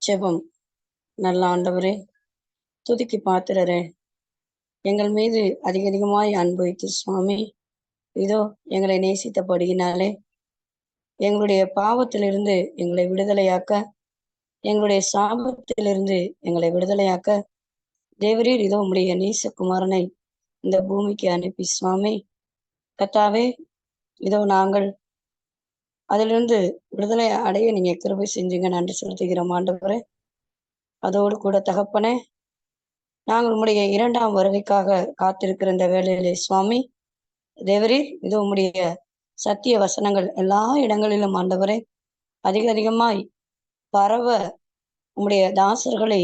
ஜெபம். நல்ல ஆண்டவரே, துதிக்கு பாத்திரரே, எங்கள் மீது அதிகமாய் அன்பு வைத்து சுவாமி, இதோ எங்களை நேசித்தபடியினாலே எங்களுடைய பாவத்திலிருந்து எங்களை விடுதலையாக்க, எங்களுடைய சாபத்திலிருந்து எங்களை விடுதலையாக்க, தேவரீர் இதோ உம்முடைய நேசகுமாரனை இந்த பூமிக்கு அனுப்பி சுவாமி, கர்த்தாவே, இதோ நாங்கள் அதிலிருந்து விடுதலை அடைய நீங்க கிருபை செஞ்சீங்க. நன்றி செலுத்துகிறோம் ஆண்டவரே. அதோடு கூட தகப்பனே, நாங்கள் உம்முடைய 2ஆம் வருகைக்காக காத்திருக்கிற இந்த வேளையிலே சுவாமி, தேவரீர் இதோ உம்முடைய சத்திய வசனங்கள் எல்லா இடங்களிலும் ஆண்டவரே அதிகமாய் பரவ உம்முடைய தாசர்களை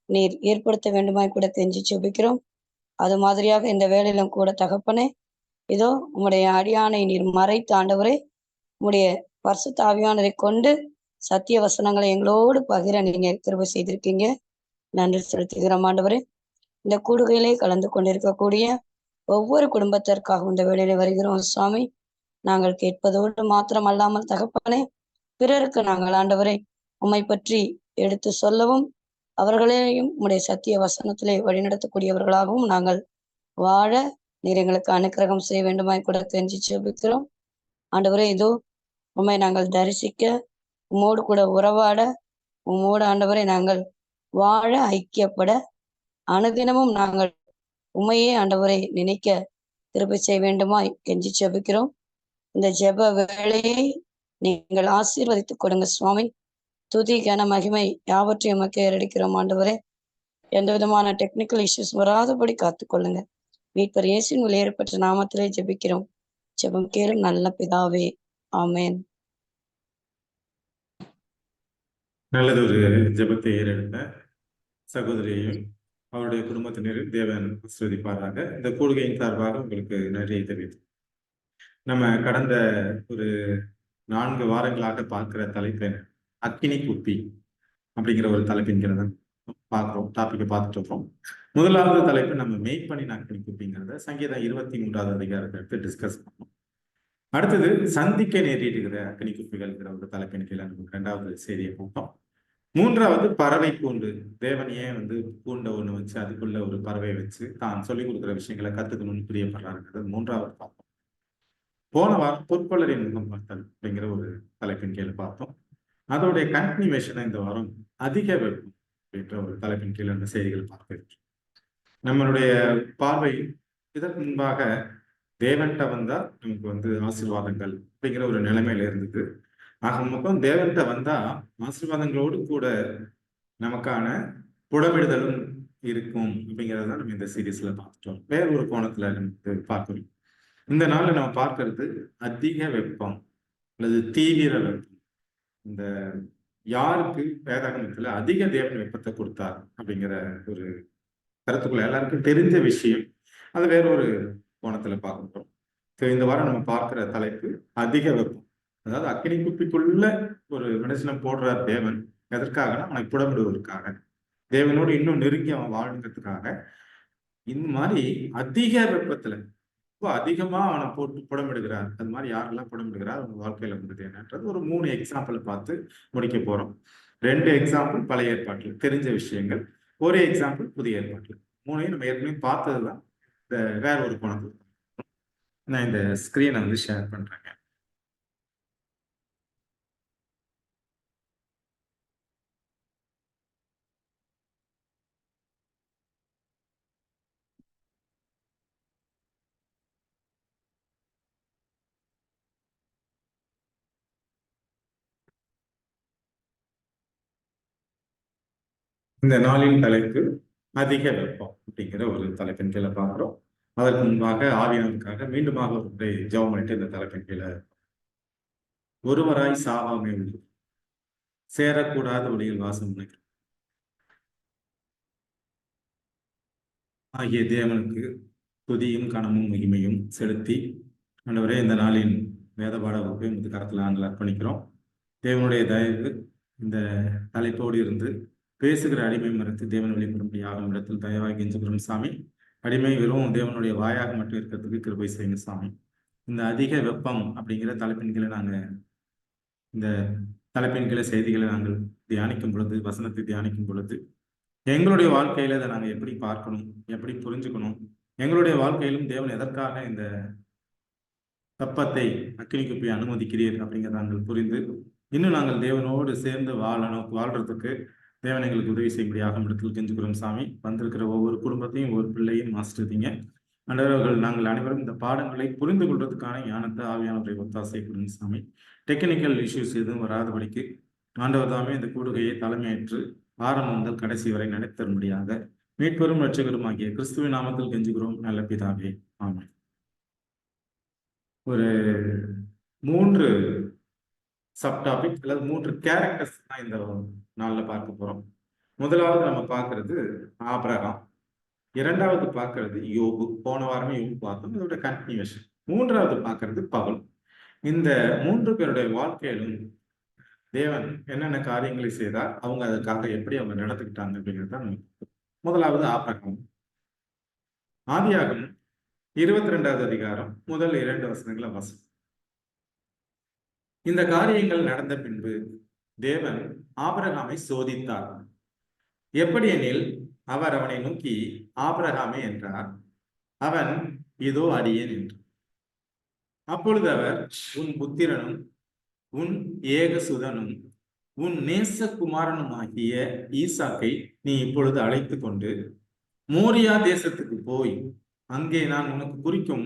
நீர் ஏற்படுத்த வேண்டுமாய் கூட கெஞ்சி செபிக்கிறோம். அது மாதிரியாக இந்த வேளையிலும் கூட தகப்பனே, இதோ உம்முடைய அடியானை நீர் மறைத்து ஆண்டவரே, உம்முடைய பரிசுத்த ஆவியானதை கொண்டு சத்திய வசனங்களை எங்களோடு பகிர நீங்க கிருபை செய்திருக்கீங்க. நன்றி செலுத்துகிறோம் ஆண்டவரே. இந்த கூடுகையிலே கலந்து கொண்டிருக்கக்கூடிய ஒவ்வொரு குடும்பத்திற்காக இந்த வேளையில வருகிறோம் சுவாமி. நாங்கள் கேட்பதோடு மாத்திரம் அல்லாமல் தகப்பனே, பிறருக்கு நாங்கள் ஆண்டவரை உம்மை பற்றி எடுத்து சொல்லவும், அவர்களையும் உம்முடைய சத்திய வசனத்திலே வழிநடத்தக்கூடியவர்களாகவும் நாங்கள் வாழ நீர் எங்களுக்கு அனுக்கிரகம் செய்ய வேண்டுமாய் கூட கெஞ்சி செபிக்கிறோம் ஆண்டவரே. இதோ உம்மை நாங்கள் தரிசிக்க, உம்மோடு கூட உறவாட, உம்மோடு ஆண்டவரை நாங்கள் வாழ ஐக்கியப்பட, அனுதினமும் நாங்கள் உம்மையே ஆண்டவரை நினைக்க கிருபை செய்ய வேண்டுமாய் கெஞ்சி செபிக்கிறோம். இந்த ஜெப வேளையை நீங்கள் ஆசீர்வதித்துக் கொடுங்க சுவாமி. துதி கன மகிமை யாவற்றையும் உமக்கு ஏறெடுக்கிறோம் ஆண்டவரே. எந்த விதமான டெக்னிக்கல் இஷ்யூஸ் வராதபடி காத்துக்கொள்ளுங்க. மீட்பர் இயேசுவின் வெளியேறப்பட்ட நாமத்திலே ஜெபிக்கிறோம். ஜெபம் கேளும் நல்ல பிதாவே, ஆமேன். நல்லது. ஒரு ஜெபத்தை ஏறெடுத்த சகோதரியையும் அவருடைய குடும்பத்தினரும் தேவன் ஆசீர்வதிப்பாராக. இந்த கூடுகையின் சார்பாக உங்களுக்கு நன்றியை தெரிவித்து, நம்ம கடந்த ஒரு 4 வாரங்களாக பார்க்கிற தலைப்பு அக்கினி குப்பி அப்படிங்கிற ஒரு தலைப்பின் கீழே தான் பார்க்குறோம், டாபிக்கை பார்த்துட்டு இருக்கோம். முதலாவது தலைப்பு நம்ம மெய்ப்பனின் அக்கினி குப்பிங்கிறத சங்கீதம் 23வது அதிகாரத்தை எடுத்து டிஸ்கஸ் பண்ணோம். அடுத்தது சந்திக்க நேரிடுகிற அக்கினி குப்பிகள்ங்கிற ஒரு தலைப்பின் கீழே நம்ம 2வது செய்தியை பார்த்தோம். 3வது பறவை கூண்டு. தேவன் ஏன் கூண்டை ஒண்ணு வச்சு அதுக்குள்ள ஒரு பறவையை வச்சு தான் சொல்லிக் கொடுக்குற விஷயங்களை கத்துக்கணும்னு பிரியப்படுறாருங்கிறது 3வது பார்த்தோம். போன வாரம் பொற்கொள்ளரின் முகம் பார்த்தல் அப்படிங்கிற ஒரு தலைப்பின் கீழே பார்த்தோம். அதோடைய கண்டினியூவேஷனை இந்த வாரம் அதிக வெப்பம் அப்படின்ற ஒரு தலைப்பின் கீழே இந்த செய்திகள் பார்த்துருக்கோம். நம்மளுடைய பார்வை இதற்கு முன்பாக தேவன்கிட்ட வந்தா நமக்கு ஆசீர்வாதங்கள் அப்படிங்கிற ஒரு நிலைமையில இருந்தது. ஆக மொத்தம் தேவன்கிட்ட வந்தா ஆசீர்வாதங்களோடு கூட நமக்கான புடமிடுதலும் இருக்கும் அப்படிங்கிறத நம்ம இந்த சீரீஸ்ல பார்த்துட்டோம். வேற ஒரு கோணத்துல நமக்கு பார்க்கணும். இந்த நாள்ல நம்ம பார்க்கறது அதிக வெப்பம் அல்லது தீவிர வெப்பம். இந்த யாருக்கு வேதாகமத்துல அதிக தேவன் வெப்பத்தை கொடுத்தார் அப்படிங்கிற ஒரு கருத்துக்குள்ள எல்லாருக்கும் தெரிஞ்ச விஷயம். அது வேற ஒரு கோணத்துல பார்க்கணும். இந்த வாரம் நம்ம பார்க்கிற தலைப்பு அதிக வெப்பம். அதாவது அக்கினி குப்பிக்குள்ள ஒரு மனுஷனை போடுறார் தேவன். எதற்காகனா அவனை புடமிடுவதற்காக, தேவனோடு இன்னும் நெருங்கி அவன் வாழ்கிறதுக்காக. இந்த மாதிரி அதிக வெப்பத்துல ரொம்ப அதிகமா அவனை போட்டு புடமிடுகிறார். அது மாதிரி யாரெல்லாம் புடமிடுகிறார் அவங்க வாழ்க்கையில என்னன்றது ஒரு 3 எக்ஸாம்பிள் பார்த்து முடிக்க போறோம். 2 எக்ஸாம்பிள் பழைய ஏற்பாட்டுல தெரிஞ்ச விஷயங்கள், ஒரு எக்ஸாம்பிள் புதிய ஏற்பாட்டுல. 3ஐயும் நம்ம ஏற்கனவே பார்த்ததுதான். இந்த வேற ஒரு கோணத்துல நான் இந்த ஸ்கிரீனை ஷேர் பண்றேங்க. இந்த நாளின் தலைப்பு அதிக வெப்பம் அப்படிங்கிற ஒரு தலைப்பின் கீழே பார்க்கிறோம். அதற்கு முன்பாக ஆவியானதுக்காக மீண்டுமாக ஒரு முறை ஜெபம் பண்ணிட்டு இந்த தலைப்பின் கீழே ஒருவராய் சாவாமை உள்ளது, சேரக்கூடாத ஒளியில் வாசம் ஆகிய தேவனுக்கு துதியும் கனமும் மகிமையும் செலுத்தி, ஆண்டவரே இந்த நாளின் வேத பாட வகுப்பை இந்த கரத்தில் நாங்கள் அர்ப்பணிக்கிறோம். தேவனுடைய தயவு இந்த தலைப்போடு இருந்து பேசுகிற அடிமை மறுத்து தேவன் வெளிப்படும்படியாக இடத்தில் தயவாக கெஞ்சுகிறோம் சாமி. அடிமை வெறும் தேவனுடைய வாயாக மட்டும் இருக்கிறதுக்கு கிருபை செய்யுங்க சாமி. இந்த அதிக வெப்பம் அப்படிங்கிற தலைப்பின் கீழே நாங்கள் இந்த தலைப்பின் கீழே செய்திகளை நாங்கள் தியானிக்கும் பொழுது, வசனத்தை தியானிக்கும் பொழுது, எங்களுடைய வாழ்க்கையில இதை நாங்கள் எப்படி பார்க்கணும், எப்படி புரிஞ்சுக்கணும், எங்களுடைய வாழ்க்கையிலும் தேவன் எதற்காக இந்த தப்பத்தை அக்கினி குப்பை அனுமதிக்கிறீர் அப்படிங்கிறத நாங்கள் புரிந்து இன்னும் நாங்கள் தேவனோடு சேர்ந்து வாழ்றதுக்கு தேவன் எங்களுக்கு உதவி செய்யும்படியாக இடத்தில் கெஞ்சுக்கிறோம் சாமி. வந்திருக்கிற ஒவ்வொரு குடும்பத்தையும் ஒவ்வொரு பிள்ளையும் ஆசிரியங்க அண்டவர்கள். நாங்கள் அனைவரும் இந்த பாடங்களை புரிந்து கொள்வதற்கான ஞானத்தை ஆவியானவரை ஒத்தாசை கொடுங்க சாமி. டெக்னிக்கல் இஷ்யூஸ் எதுவும் வராதபடிக்கு ஆண்டவர் தாமே இந்த கூடுகையை தலைமையேற்று ஆரம்பம் முதல் கடைசி வரை நடத்தரும்படியாக மீட்பெரும் ரட்சகரும் ஆகிய கிறிஸ்துவின் நாமத்தில் கெஞ்சுகிறோம் நல்ல பிதாவே, ஆமென். ஒரு 3 சப்டாபிக் அல்லது 3 கேரக்டர்ஸ் தான் இந்த நாளில் பார்க்க போறோம். முதலாவது நம்ம பார்க்கறது ஆபிரகாம், இரண்டாவது பார்க்கறது யோபு. போன வாரமே யோபு பார்த்தோம், இதோட கண்டினியூஷன். மூன்றாவது பார்க்கறது பவுல். இந்த 3 பேருடைய வாழ்க்கையிலும் தேவன் என்னென்ன காரியங்களை செய்தார், அவங்க அதுக்காக எப்படி அவங்க நடந்துக்கிட்டாங்க அப்படிங்கிறது தான். முதலாவது ஆபிரகாம். ஆதியாகமம் 22வது அதிகாரம் முதல் 2 வசனங்களை வாசி. இந்த காரியங்கள் நடந்த பின்பு தேவன் ஆபிரகாமை சோதித்தார். எப்படி எனில், அவர் அவனை நோக்கி, ஆபிரகாமே என்றார். அவன், இதோ அடியேன் என்றார். அப்பொழுது அவர், உன் புத்திரனும் உன் ஏகசுதனும் உன் நேசகுமாரனுமாகிய ஈசாக்கை நீ இப்பொழுது அழைத்து கொண்டு மோரியா தேசத்துக்கு போய் அங்கே நான் உனக்கு குறிக்கும்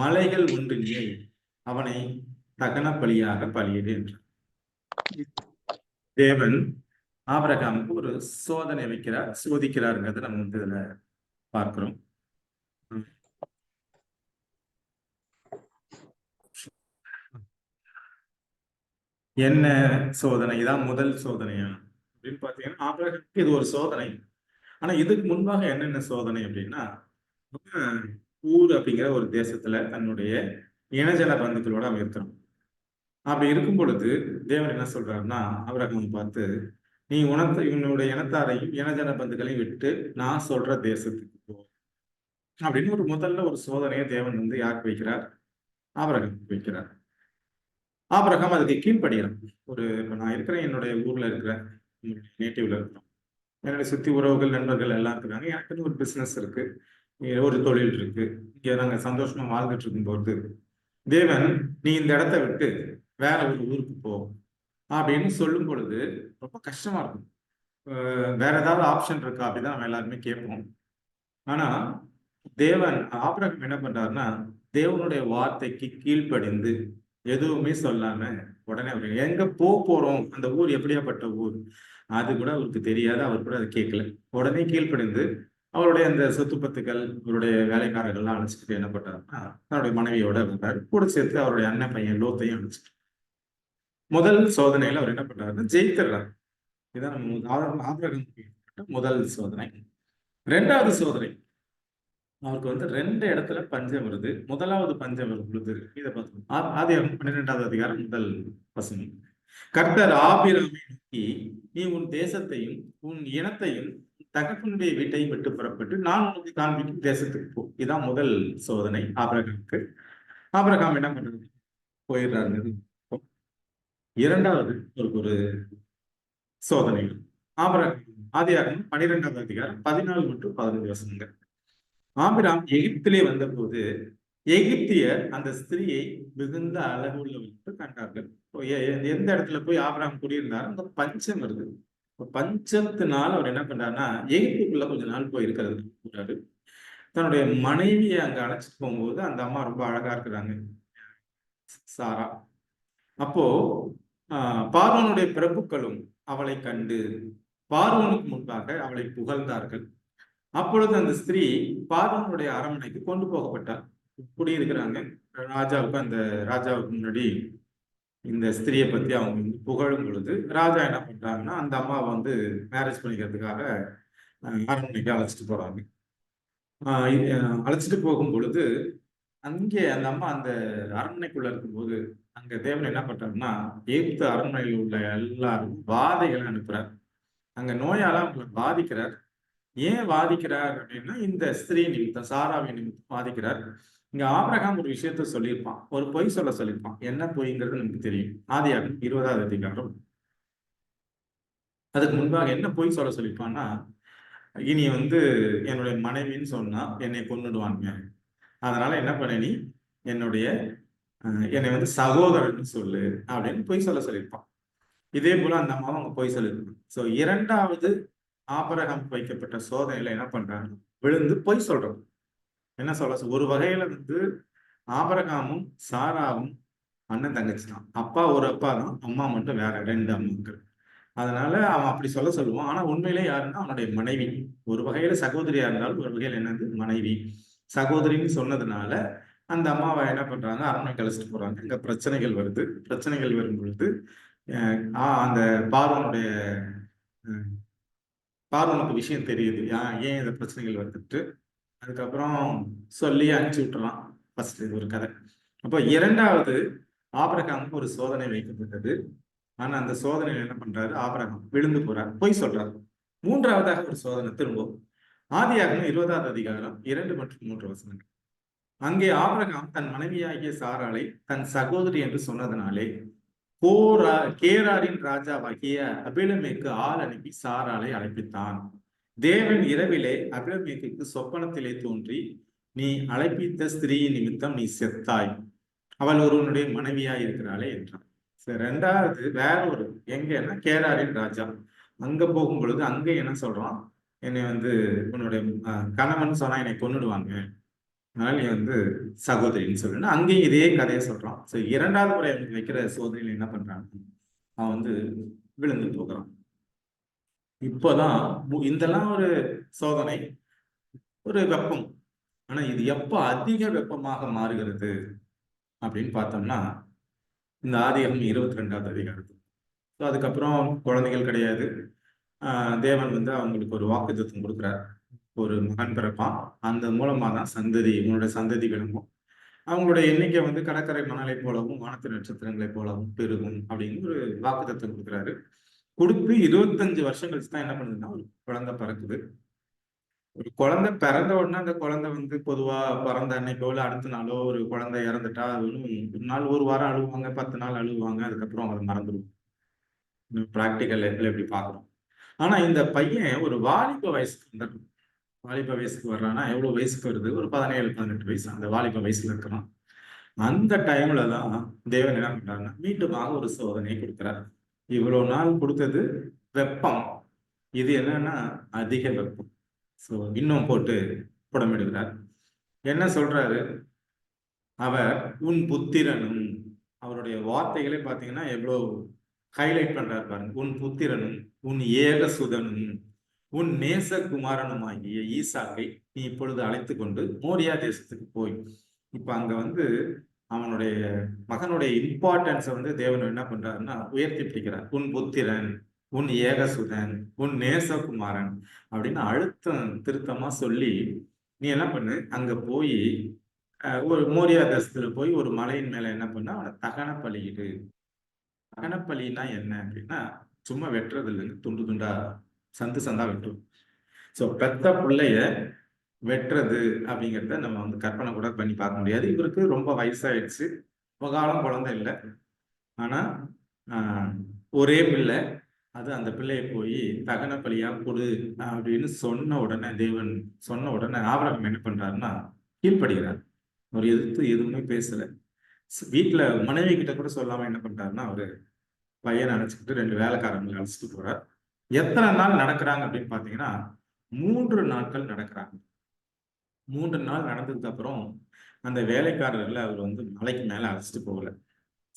மலைகள் ஒன்றிலே அவனை தகன பலியாக பலியிடு என்றார். தேவன் ஆபிரகாமுக்கு ஒரு சோதனை வைக்கிறார், சோதிக்கிறாருங்கிறத நம்ம இதுல பார்க்கிறோம். என்ன சோதனை? தான் முதல் சோதனையா அப்படின்னு பாத்தீங்கன்னா, ஆபிரகாமுக்கு இது ஒரு சோதனை. ஆனா இதுக்கு முன்பாக என்னென்ன சோதனை அப்படின்னா, ஊர் அப்படிங்கிற ஒரு தேசத்துல தன்னுடைய இனஜன பந்துக்களோட அவன் இருக்கிறான். அப்படி இருக்கும் பொழுது தேவன் என்ன சொல்றாருன்னா, ஆபிரகாமை பார்த்து, நீ இவனுடைய இனத்தாரையும் இனஜன பந்துக்களையும் விட்டு நான் சொல்ற தேசத்துக்கு போ அப்படின்னு ஒரு முதல்ல ஒரு சோதனையை தேவன் யாருக்கு வைக்கிறார்? ஆபிரகாமுக்கு வைக்கிறார். ஆபிரகாம் அதுக்கு கீழ்படுகிறான். இப்ப நான் இருக்கிறேன், என்னுடைய ஊர்ல இருக்கிறேன், நேட்டிவ்ல இருக்கிறோம், என்னுடைய சுத்தி உறவுகள் நண்பர்கள் எல்லாம் இருக்கிறாங்க, எனக்கு ஒரு பிசினஸ் இருக்கு, ஒரு தொழில் இருக்கு, இங்க நாங்க சந்தோஷமா வாழ்ந்துட்டு இருக்கும்போது தேவன், நீ இந்த இடத்த விட்டு வேற ஒரு ஊருக்கு போ அப்படின்னு சொல்லும் பொழுது ரொம்ப கஷ்டமா இருக்கும். வேற ஏதாவது ஆப்ஷன் இருக்கா அப்படிதான் நம்ம எல்லாருமே கேட்போம். ஆனா தேவன் ஆபிரகாம் என்ன பண்றாருன்னா, தேவனுடைய வார்த்தைக்கு கீழ்ப்படிந்து எதுவுமே சொல்லாம உடனே அவர் எங்க போறோம், அந்த ஊர் எப்படியாப்பட்ட ஊர் அது கூட அவருக்கு தெரியாது, அவர் கூட அதை கேட்கல. உடனே கீழ்ப்படிந்து அவருடைய அந்த சொத்து பத்துக்கள், அவருடைய வேலைக்காரர்கள்லாம் அழைச்சிட்டு என்ன பண்றாருன்னா, தன்னுடைய மனைவியோட வந்தாரு. கூட சேர்த்து அவருடைய அண்ணன் பையன் லோத்தையும் அழைச்சிட்டு முதல் சோதனையில அவர் என்ன பண்றாருன்னா ஜெயித்துறாரு. இதான் நம்ம ஆபிரகாம் முதல் சோதனை. 2வது சோதனை, அவருக்கு 2 இடத்துல பஞ்சம் வருது. முதலாவது பஞ்சம் வரும் பொழுது இதை பார்த்தோம். ஆதியாகமம் 12வது அதிகாரம் முதல் வசனம். கர்த்தர் ஆபிரகாமை நோக்கி, நீ உன் தேசத்தையும் உன் இனத்தையும் தகப்பனுடைய வீட்டையும் விட்டு புறப்பட்டு நான் உனக்கு காண்பிக்கும் தேசத்துக்கு போ. இதான் முதல் சோதனை ஆபிரகாமுக்கு. ஆபிரகாம் என்ன பண்றது? போயிடுறாரு. 2வது ஒரு சோதனை ஆபிரகாம். ஆதியாகமம் 12வது அதிகாரம் 14 மற்றும் 15 வசனங்கள். ஆபிரகாம் எகிப்திலே வந்தபோது எகிப்தியர் அந்த ஸ்திரீயை மிகுந்த அழகுள்ளவர்கள் கண்டார்கள். எந்த இடத்துல போய் ஆபிரகாம் குடியிருந்தாரு, அந்த பஞ்சம் வருது. பஞ்சத்தினால் அவர் என்ன பண்றாருன்னா, எகிப்துக்குள்ள கொஞ்ச நாள் போய் இருக்கிறது. தன்னுடைய மனைவியை அங்க அழைச்சிட்டு போகும்போது அந்த அம்மா ரொம்ப அழகா இருக்கிறாங்க, சாரா. அப்போ பார்வோனுடைய பிரபுக்களும் அவளை கண்டு பார்வோனுக்கு முன்பாக அவளை புகழ்ந்தார்கள். அப்பொழுது அந்த ஸ்திரீ பார்வோனுடைய அரண்மனைக்கு கொண்டு போகப்பட்டார். குடியிருக்கிறாங்க. ராஜாவுக்கு முன்னாடி இந்த ஸ்திரியை பத்தி அவங்க புகழும் பொழுது ராஜா என்ன பண்றாங்கன்னா, அந்த அம்மாவை மேரேஜ் பண்ணிக்கிறதுக்காக அரண்மனைக்கு அழைச்சிட்டு போறாங்க. அழைச்சிட்டு போகும் பொழுது அங்கே அந்த அம்மா அந்த அரண்மனைக்குள்ள இருக்கும்போது அங்க தேவன் என்ன பண்றாருன்னா, எகிப்து அரண்மனையில் உள்ள எல்லாரும் வாதைகளை அனுப்புறார். அங்க நோயால அவங்களை பாதிக்கிறார். ஏன் வாதிக்கிறார் அப்படின்னா, இந்த ஸ்திரீ நிமித்தம், சாராவின் நிமித்தம் வாதிக்கிறார். இங்க ஆபிரகாம் ஒரு விஷயத்த சொல்லியிருப்பான், ஒரு பொய் சொல்லியிருப்பான். என்ன பொய்ங்கிறது நமக்கு தெரியும். ஆதியாகமம் 20வது அதிகாரம் அதுக்கு முன்பாக என்ன பொய் சொல்ல சொல்லியிருப்பான்னா, இனி வந்து என்னுடைய மனைவின்னு சொன்னா என்னை கொன்னுடுவாங்க. அதனால என்ன பண்ண நீ என்னுடைய என்னை வந்து சகோதரன் சொல்லு அப்படின்னு பொய் சொல்ல சொல்லியிருப்பான். இதே போல அந்த அம்மாவும் அவங்க பொய் சொல்லியிருப்பாங்க. ஸோ 2வது ஆபிரகாம் வைக்கப்பட்ட சோதனையில என்ன பண்றாங்க, விழுந்து பொய் சொல்றோம். என்ன சொல்ல ஒரு வகையில வந்து ஆபிரகாமும் சாராவும் அண்ணன் தங்கச்சி தான். அப்பா ஒரு அப்பா தான், அம்மா மட்டும் வேற 2 அம்மாக்கள். அதனால அவன் அப்படி சொல்ல சொல்லுவான். ஆனா உண்மையிலே யாருன்னா அவனுடைய மனைவி. ஒரு வகையில சகோதரியா இருந்தாலும் ஒரு வகையில என்னது மனைவி. சகோதரின்னு சொன்னதுனால அந்த அம்மாவை என்ன பண்றாங்க, அரண்மனைக்கு அழைச்சிட்டு போறாங்க. இங்க பிரச்சனைகள் வருது. பிரச்சனைகள் வரும் பொழுது அந்த பார்வோனுடைய பார்வோனுக்கு விஷயம் தெரியுது. ஏன் இந்த பிரச்சனைகள் வருதுட்டு. அதுக்கப்புறம் சொல்லி அனுப்பிச்சு விட்டுறான். ஃபர்ஸ்ட் இது ஒரு கதை. அப்போ 2வது ஆபிரகாமுக்கு ஒரு சோதனை வைக்கப்பட்டது. ஆனா அந்த சோதனையில் என்ன பண்றாரு, ஆபிரகாம் விழுந்து போறார், பொய் சொல்றாரு. 3வதாக ஒரு சோதனை திரும்பவும். ஆதியாகமம் 20வது அதிகாரம் 2 மற்றும் 3 வசனங்கள். அங்கே ஆபிரகாம் தன் மனைவியாகிய சாராளை தன் சகோதரி என்று சொன்னதனாலே கேராரின் ராஜாவாகிய அபிலமேக்கு ஆள் அனுப்பி சாராளை அழைப்பித்தான். தேவன் இரவிலே அபிலமேக்கு சொப்பனத்திலே தோன்றி, நீ அழைப்பித்த ஸ்திரீ நிமித்தம் நீ செத்தாய், அவள் ஒருவனுடைய மனைவியாய் இருக்கிறாளே என்றான். 2வது வேற ஒரு எங்கன்னா கேராரின் ராஜா. அங்க போகும் பொழுது அங்க என்ன சொல்றான், என்னை வந்து உன்னுடைய கணவன் சொன்னா என்னை கொன்னுடுவாங்க, அதனால நீ வந்து சகோதரின்னு சொல்லணும். அங்கேயும் இதே கதையை சொல்றான். ஸோ 2வது முறை அவனுக்கு வைக்கிற சோதனையில என்ன பண்றான், அவன் வந்து விழுந்து போகிறான். இப்போதான் இதெல்லாம் ஒரு சோதனை, ஒரு வெப்பம். ஆனா இது எப்ப அதிக வெப்பமாக மாறுகிறது அப்படின்னு பார்த்தோம்னா, இந்த ஆதியாகமம் 22வது அதிகாரத்தில். ஸோ அதுக்கப்புறம் குழந்தைகள் கிடையாது. தேவன் வந்து அவங்களுக்கு ஒரு வாக்குத்தத்தம் கொடுக்குறார். ஒரு மகன் பிறப்பான், அந்த மூலமா தான் சந்ததி, உன்னோட சந்ததி விளங்கும், அவங்களுடைய எண்ணிக்கை வந்து கடற்கரை மணலை போலவும் வானத்து நட்சத்திரங்களை போலவும் பெருகும் அப்படின்னு ஒரு வாக்குத்தத்தம் கொடுக்குறாரு. கொடுத்து 25 வருஷம் கழிச்சு தான் என்ன பண்ணுதுன்னா ஒரு குழந்தை பிறக்குது. ஒரு குழந்தை பிறந்த உடனே அந்த குழந்தை வந்து பொதுவா பிறந்த அன்னைக்கோ இல்லை அடுத்த நாளோ ஒரு குழந்தை இறந்துட்டா ஒரு நாள் ஒரு வாரம் அழுவாங்க, 10 நாள் அழுவாங்க, அதுக்கப்புறம் அதை மறந்துடுவோம். பிராக்டிக்கல் லைஃப்ல எப்படி பார்க்குறோம். ஆனா இந்த பையன் ஒரு வாலிப வயசுக்கு வந்துடும். வாலிப வயசுக்கு வர்றான்னா எவ்வளவு வயசுக்கு வருது, ஒரு 17 18 வயசு அந்த வாலிப வயசுல இருக்கிறான். அந்த டைம்ல தான் தேவன் என்ன பண்றாருன்னா மீண்டுமாக ஒரு சோதனையை கொடுக்குறாரு. இவ்வளவு நாள் கொடுத்தது வெப்பம், இது என்னன்னா அதிக வெப்பம். ஸோ இன்னும் போட்டு புடமிடுகிறார். என்ன சொல்றாரு, அவர் உன் புத்திரனும், அவருடைய வார்த்தைகளே பார்த்தீங்கன்னா எவ்வளோ ஹைலைட் பண்றாரு பாருங்க. உன் புத்திரனும் உன் ஏகசுதனும் உன் நேசகுமாரனுமாகிய ஈசாக்கை நீ இப்பொழுது அழைத்து கொண்டு மோரியா தேசத்துக்கு போய். இப்ப அங்க வந்து அவனுடைய மகனுடைய இம்பார்ட்டன்ஸை வந்து தேவன் என்ன பண்றாருன்னா உயர்த்தி பிடிக்கிறார். உன் புத்திரன், உன் ஏகசுதன், உன் நேசகுமாரன் அப்படின்னு அழுத்தம் திருத்தமா சொல்லி, நீ என்ன பண்ணு, அங்க போய் ஒரு மோரியா தேசத்துல போய் ஒரு மலையின் மேல என்ன பண்ண அவனை தகன பலியிடு. தகன பலின்னா என்ன அப்படின்னா சும்மா வெட்டுறது இல்லைங்க, துண்டு துண்டா சந்து சந்தா வெட்டும். ஸோ பெத்த பிள்ளைய வெட்டுறது அப்படிங்கிறத நம்ம வந்து கற்பனை கூட பண்ணி பார்க்க முடியாது. இவருக்கு ரொம்ப வயசாயிடுச்சு, காலம் குழந்தை இல்லை. ஆனா ஒரே பிள்ளை, அது அந்த பிள்ளைய போய் தகன பலியா கொடு அப்படின்னு சொன்ன உடனே, தேவன் சொன்ன உடனே ஆபிரகாம் என்ன பண்றாருன்னா கீழ்ப்படுகிறார். அவர் எதிர்த்து எதுவுமே பேசல. வீட்டுல மனைவி கிட்ட கூட சொல்லாம என்ன பண்றாருன்னா அவரு பையனை அழைச்சிக்கிட்டு 2 வேலைக்காரங்களை அழைச்சிட்டு போறார். எத்தனை நாள் நடக்கிறாங்க அப்படின்னு பாத்தீங்கன்னா 3 நாட்கள் நடக்கிறாங்க. 3 நாள் நடந்ததுக்கு அப்புறம் அந்த வேலைக்காரர்களை அவர் வந்து மலைக்கு மேல அழைச்சிட்டு போகல.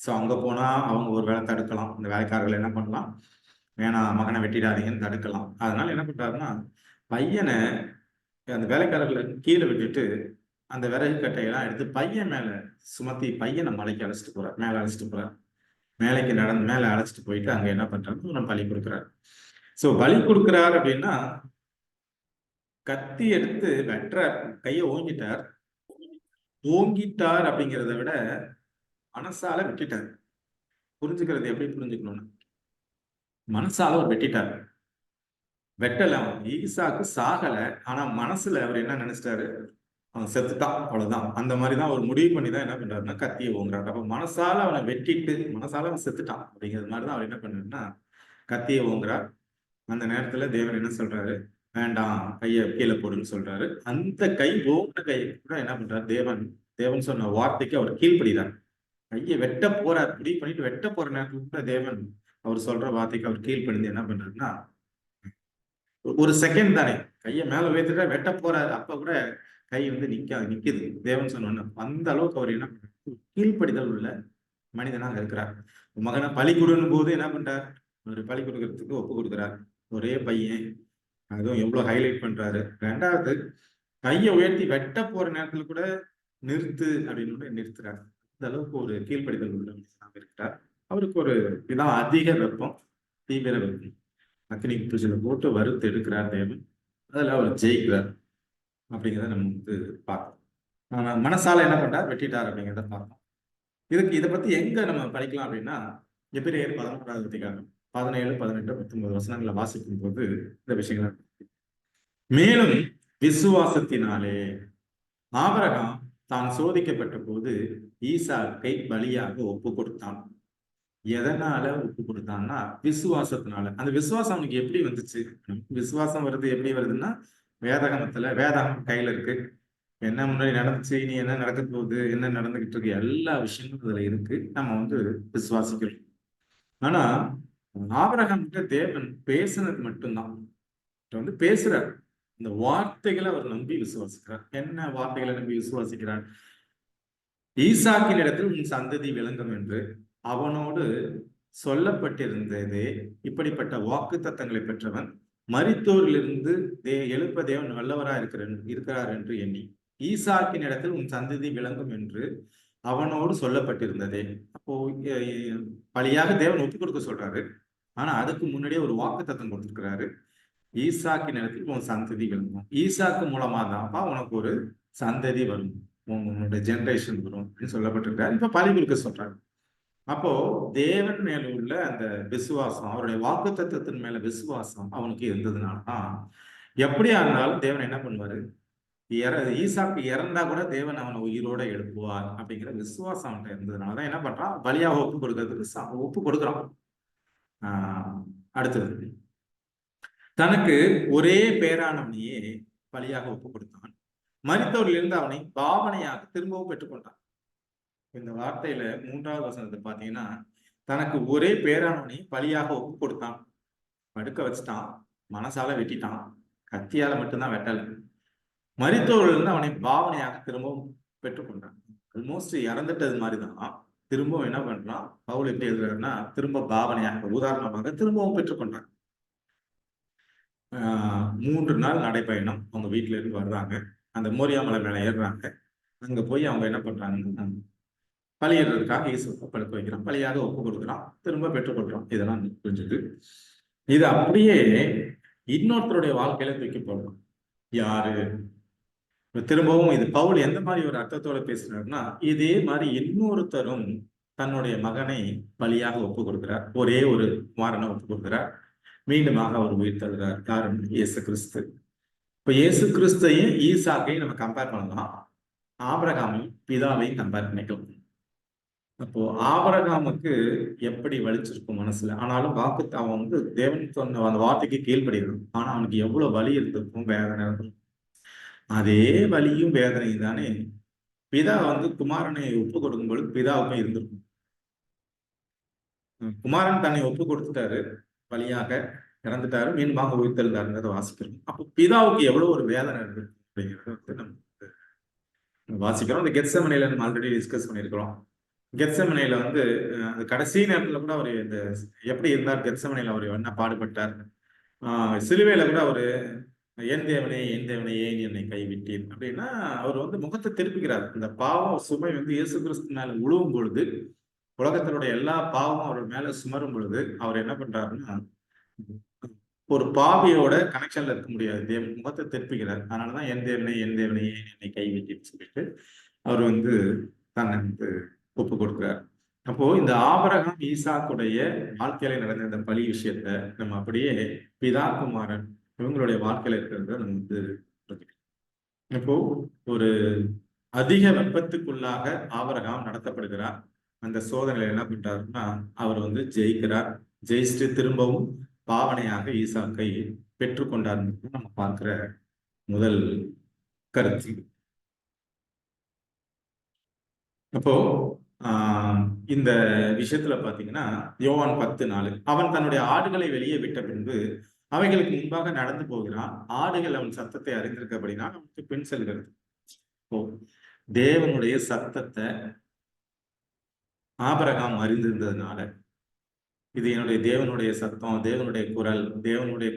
ஸோ அங்க போனா அவங்க ஒரு வேலை தடுக்கலாம், அந்த வேலைக்காரர்கள் என்ன பண்ணலாம், வேணாம் மகனை வெட்டிடாதீங்கன்னு தடுக்கலாம். அதனால என்ன பண்றாருன்னா பையனை அந்த வேலைக்காரர்களை கீழே விட்டுட்டு அந்த விறகு கட்டையெல்லாம் எடுத்து பையன் மேல சுமத்தி பையனை மலைக்கு அழைச்சிட்டு போறார், மேல அழைச்சிட்டு போறார். மேலைக்கு மேல அழைச்சிட்டு போயிட்டு அங்க என்ன பண்றாரு, நம்ம பலி கொடுக்குறாரு. ஸோ பலி கொடுக்குறாரு அப்படின்னா கத்தி எடுத்து வெட்டுறார், கையை ஓங்கிட்டார். ஓங்கிட்டார் அப்படிங்கிறத விட மனசால வெட்டிட்டார். புரிஞ்சுக்கிறது எப்படி புரிஞ்சுக்கணும்னு, மனசால அவர் வெட்டிட்டார். வெட்டல, ஈசாக்கு சாகல, ஆனா மனசுல அவர் என்ன நினைச்சிட்டாரு, அவன் செத்துட்டான் அவ்வளவுதான். அந்த மாதிரிதான் ஒரு முடிவு பண்ணி தான் என்ன பண்றாருன்னா கத்தியை ஓங்குறாரு. அப்ப மனசால அவனை வெட்டிட்டு மனசால அவன் செத்துட்டான் அப்படிங்கிறது மாதிரிதான் அவர் என்ன பண்றாருன்னா கத்தியை ஓங்குறார். அந்த நேரத்துல தேவன் என்ன சொல்றாரு? வேண்டாம், கையை கீழே போடுன்னு சொல்றாரு. அந்த கை ஓட்ட கை கூட என்ன பண்றாரு? தேவன் தேவன் சொன்ன வார்த்தைக்கு அவர் கீழ்ப்படுகிறார். கையை வெட்ட போறார், முடிவு பண்ணிட்டு வெட்ட போற நேரத்துல கூட தேவன் அவர் சொல்ற வார்த்தைக்கு அவர் கீழ்ப்படிந்து என்ன பண்றாருன்னா, ஒரு செகண்ட் தானே, கையை மேல உயர்த்திட்டா வெட்ட போறாரு, அப்ப கூட கை வந்து நிக்குது. தேவன் சொன்ன அந்த அளவுக்கு அவர் என்ன பண்றாரு? கீழ்ப்படிதல் உள்ள மனிதனாக இருக்கிறார். மகனை பலி கொடுக்கும் போது என்ன பண்றார்? ஒரு பலி கொடுக்கறதுக்கு ஒப்பு கொடுக்குறார். ஒரே பையன், அதுவும் எவ்வளவு ஹைலைட் பண்றாரு. ரெண்டாவது, கையை உயர்த்தி வெட்ட போற நேரத்துல கூட நிறுத்து அப்படின்னு நிறுத்துறாரு. இந்த அளவுக்கு ஒரு கீழ்ப்படிதல் உள்ள மனிதனாக இருக்கிறார். அவருக்கு ஒரு இதான் அதிக வெப்பம், தீவிர வெப்பம். அக்னி பூஜையில போட்டு வறுத்து எடுக்கிறார் தேவன். அதுல அவர் ஜெயிக்கிறார் அப்படிங்கிறத நம்ம வந்து பார்க்கணும். மனசால என்ன பண்றார்? வெட்டிட்டார் அப்படிங்கிறத பார்க்கணும். இதை பத்தி எங்க நம்ம படிக்கலாம் அப்படின்னா, எபிரேயர் 11வது அதிகாரம் 17, 18, 19 வசனங்களை வாசிக்கும் போது இந்த விஷயங்கள். மேலும் விசுவாசத்தினாலே ஆபிரகாம் தான் சோதிக்கப்பட்ட போது ஈசாக்கை பலியாக ஒப்பு கொடுத்தான். எதனால ஒப்பு கொடுத்தான்னா, விசுவாசத்தினால. அந்த விசுவாசம் அவனுக்கு எப்படி வந்துச்சு? விசுவாசம் வருது எப்படி வருதுன்னா, வேதாகம் கையில இருக்கு. என்ன முன்னாடி நடந்துச்சு, இனி என்ன நடக்க போகுது, என்ன நடந்துகிட்டு இருக்கு, எல்லா விஷயங்களும் இதுல இருக்கு. நம்ம வந்து விசுவாசிக்கிறோம். ஆனா ஆபிரகாம் கிட்ட தேவன் பேசுனது மட்டும்தான். வந்து பேசுறார். இந்த வார்த்தைகளை அவர் நம்பி விசுவாசிக்கிறார். என்ன வார்த்தைகளை நம்பி விசுவாசிக்கிறார்? ஈசாக்கின் இடத்தில் உன் சந்ததி விளங்கும் என்று அவனோடு சொல்லப்பட்டிருந்ததே. இப்படிப்பட்ட வாக்கு தத்தங்களை பெற்றவன் மரித்தோரிலிருந்து எழுப்ப தேவன் வல்லவரா இருக்கிறார் என்று எண்ணி ஈசாக்கின் இடத்தில் உன் சந்ததி விளங்கும் என்று அவனோடு சொல்லப்பட்டிருந்ததே. அப்போ பலியாக தேவன் ஒப்பு கொடுக்க சொல்றாரு. ஆனா அதுக்கு முன்னாடியே ஒரு வாக்கு தத்தம் கொடுத்திருக்கிறாரு. ஈசாக்கின் இடத்தில் உன் சந்ததி விளங்கும். ஈசாக்கு மூலமா தான்ப்பா உனக்கு ஒரு சந்ததி வரும், உன்னோட ஜெனரேஷன் வரும் அப்படின்னு சொல்லப்பட்டிருக்காரு. இப்ப பலி கொடுக்க சொல்றாரு. அப்போ தேவன் மேல உள்ள அந்த விசுவாசம், அவருடைய வாக்கு தத்துவத்தின் மேல விசுவாசம் அவனுக்கு இருந்ததுனாலதான் எப்படியா இருந்தாலும் தேவன் என்ன பண்ணுவாரு? ஈசாக்கு இறந்தா கூட தேவன் அவனை உயிரோட எழுப்புவார் அப்படிங்கிற விசுவாசம் அவன்கிட்ட இருந்ததுனாலதான் என்ன பண்றான்? பலியாக ஒப்பு கொடுக்கறதுக்கு ஒப்பு கொடுக்குறான். அடுத்தது, தனக்கு ஒரே பேரானவனையே பலியாக ஒப்பு கொடுத்தான். மரித்தவரிலிருந்து அவனை பாவனையாக திரும்பவும் பெற்றுக்கொண்டான். இந்த வார்த்தையில 3வது வசனத்தை பாத்தீங்கன்னா, தனக்கு ஒரே பேரானவனை பலியாக ஒப்பு கொடுத்தான். படுக்க வச்சுட்டான், மனசால வெட்டிட்டான், கத்தியால மட்டும்தான் வெட்டல. மரித்தோரிலிருந்து அவனை பாவனையாக திரும்பவும் பெற்றுக்கொண்டான். ஆல்மோஸ்ட் இறந்துட்டது மாதிரிதான் திரும்பவும் என்ன பண்றான்? பவுல் எப்படி எழுதுறாருன்னா, திரும்ப பாவனையாக, உதாரணமாக திரும்பவும் பெற்றுக்கொண்டான். 3 நாள் நடைப்பயணம் அவங்க வீட்டுல இருந்து வர்றாங்க. அந்த மோரியா மலை மேல ஏறுறாங்க. அங்க போய் அவங்க என்ன பண்றாங்க? பலியிடுறதுக்காக இயேசுவை படுக்க வைக்கிறான், பலியாக ஒப்பு கொடுக்குறான், திரும்ப பெற்றுக்கொள்றான். இதெல்லாம் புரிஞ்சுது. இது அப்படியே இன்னொருத்தருடைய வாழ்க்கையில தூக்கி போடணும். யாரு? திரும்பவும் இது பவுல் எந்த மாதிரி ஒரு அர்த்தத்தோட பேசுறாருன்னா, இதே மாதிரி இன்னொருத்தரும் தன்னுடைய மகனை பலியாக ஒப்பு கொடுக்கிறார். ஒரே ஒரு குமாரனை ஒப்பு கொடுக்கிறார். மீண்டுமாக அவர் உயிர் தருகிறார். யாருன்னு? இயேசு கிறிஸ்து. இப்ப இயேசு கிறிஸ்தையும் ஈசாக்கையும் நம்ம கம்பேர் பண்ணலாம், ஆபிரகாமையும் பிதாவையும் கம்பேர் பண்ணிக்கலாம். அப்போ ஆபிரகாமுக்கு எப்படி வலிச்சிருக்கும் மனசுல, ஆனாலும் அவன் வந்து தேவன் சொன்ன அந்த வார்த்தைக்கு கீழ்ப்படுகிறான். ஆனா அவனுக்கு எவ்வளவு வலி இருந்திருக்கும், வேதனை இருந்திருக்கும். அதே வலியும் வேதனையும் தானே பிதா வந்து குமாரனை ஒப்பு கொடுக்கும் பொழுது பிதாவுக்கும் இருந்திருக்கும். குமாரன் தன்னை ஒப்பு கொடுத்துட்டாரு, வழியாக இறந்துட்டாரு, மீண்டுமாக உயிர்த்தெழுந்தாருங்கிறத வாசிக்கிறோம். அப்போ பிதாவுக்கு எவ்வளவு ஒரு வேதனை இருக்கு அப்படிங்கிறத வந்து நம்ம வாசிக்கிறோம். இந்த கெத்செமனேல நம்ம ஆல்ரெடி டிஸ்கஸ் பண்ணியிருக்கிறோம். கெத்செமனேல வந்து அந்த கடைசி நேரத்துல கூட அவர் இந்த எப்படி இருந்தார், கெத்செமனேல அவர் என்ன பாடுபட்டார், சிலுவையில கூட அவரு என் தேவனே ஏன் என்னை கைவிட்டீர் அப்படின்னா அவர் வந்து முகத்தை திருப்பிக்கிறார். இந்த பாவம் சுமை வந்து இயேசு கிறிஸ்து மேல உழுவும் பொழுது, உலகத்தினுடைய எல்லா பாவமும் அவர் மேல சுமரும் பொழுது அவர் என்ன பண்றாருன்னா, ஒரு பாவியோட கனெக்ஷன்ல இருக்க முடியாது, தேவன் முகத்தை திருப்பிக்கிறார். அதனாலதான் என் தேவனே ஏன் என்னை கைவிட்டீர்னு சொல்லிட்டு அவர் வந்து தன்னை வந்து ஒப்பு கொடுக்கிறார். அப்போ இந்த ஆபிரகாம் ஈசாக்குடைய வாழ்க்கையில நடந்த இந்த பலி விஷயத்த நம்ம அப்படியே பிதா குமாரன் இவங்களுடைய வாழ்க்கையில இருக்கிறத நம்ம வந்து இப்போ ஒரு அதிக வெப்பத்துக்குள்ளாக ஆபிரகாம் நடத்தப்படுகிறார். அந்த சோதனையில என்ன பண்றாருன்னா அவர் வந்து ஜெயிக்கிறார். ஜெயிச்சுட்டு திரும்பவும் பாவனையாக ஈசாக்கை பெற்றுக்கொண்டார் நம்ம பார்க்கிற முதல் கருத்து. அப்போ இந்த விஷயத்துல பாத்தீங்கன்னா யோவான் 10:4 அவன் தன்னுடைய ஆடுகளை வெளியே விட்ட பின்பு அவைகளுக்கு முன்பாக நடந்து போகிறான். ஆடுகள் அவன் சத்தத்தை அறிந்திருக்கபடினால் அவனுக்கு பின் செல்கிறது. தேவனுடைய சத்தத்தை ஆபிரகாம் அறிந்திருந்ததுனால, இது என்னுடைய தேவனுடைய சத்தம், தேவனுடைய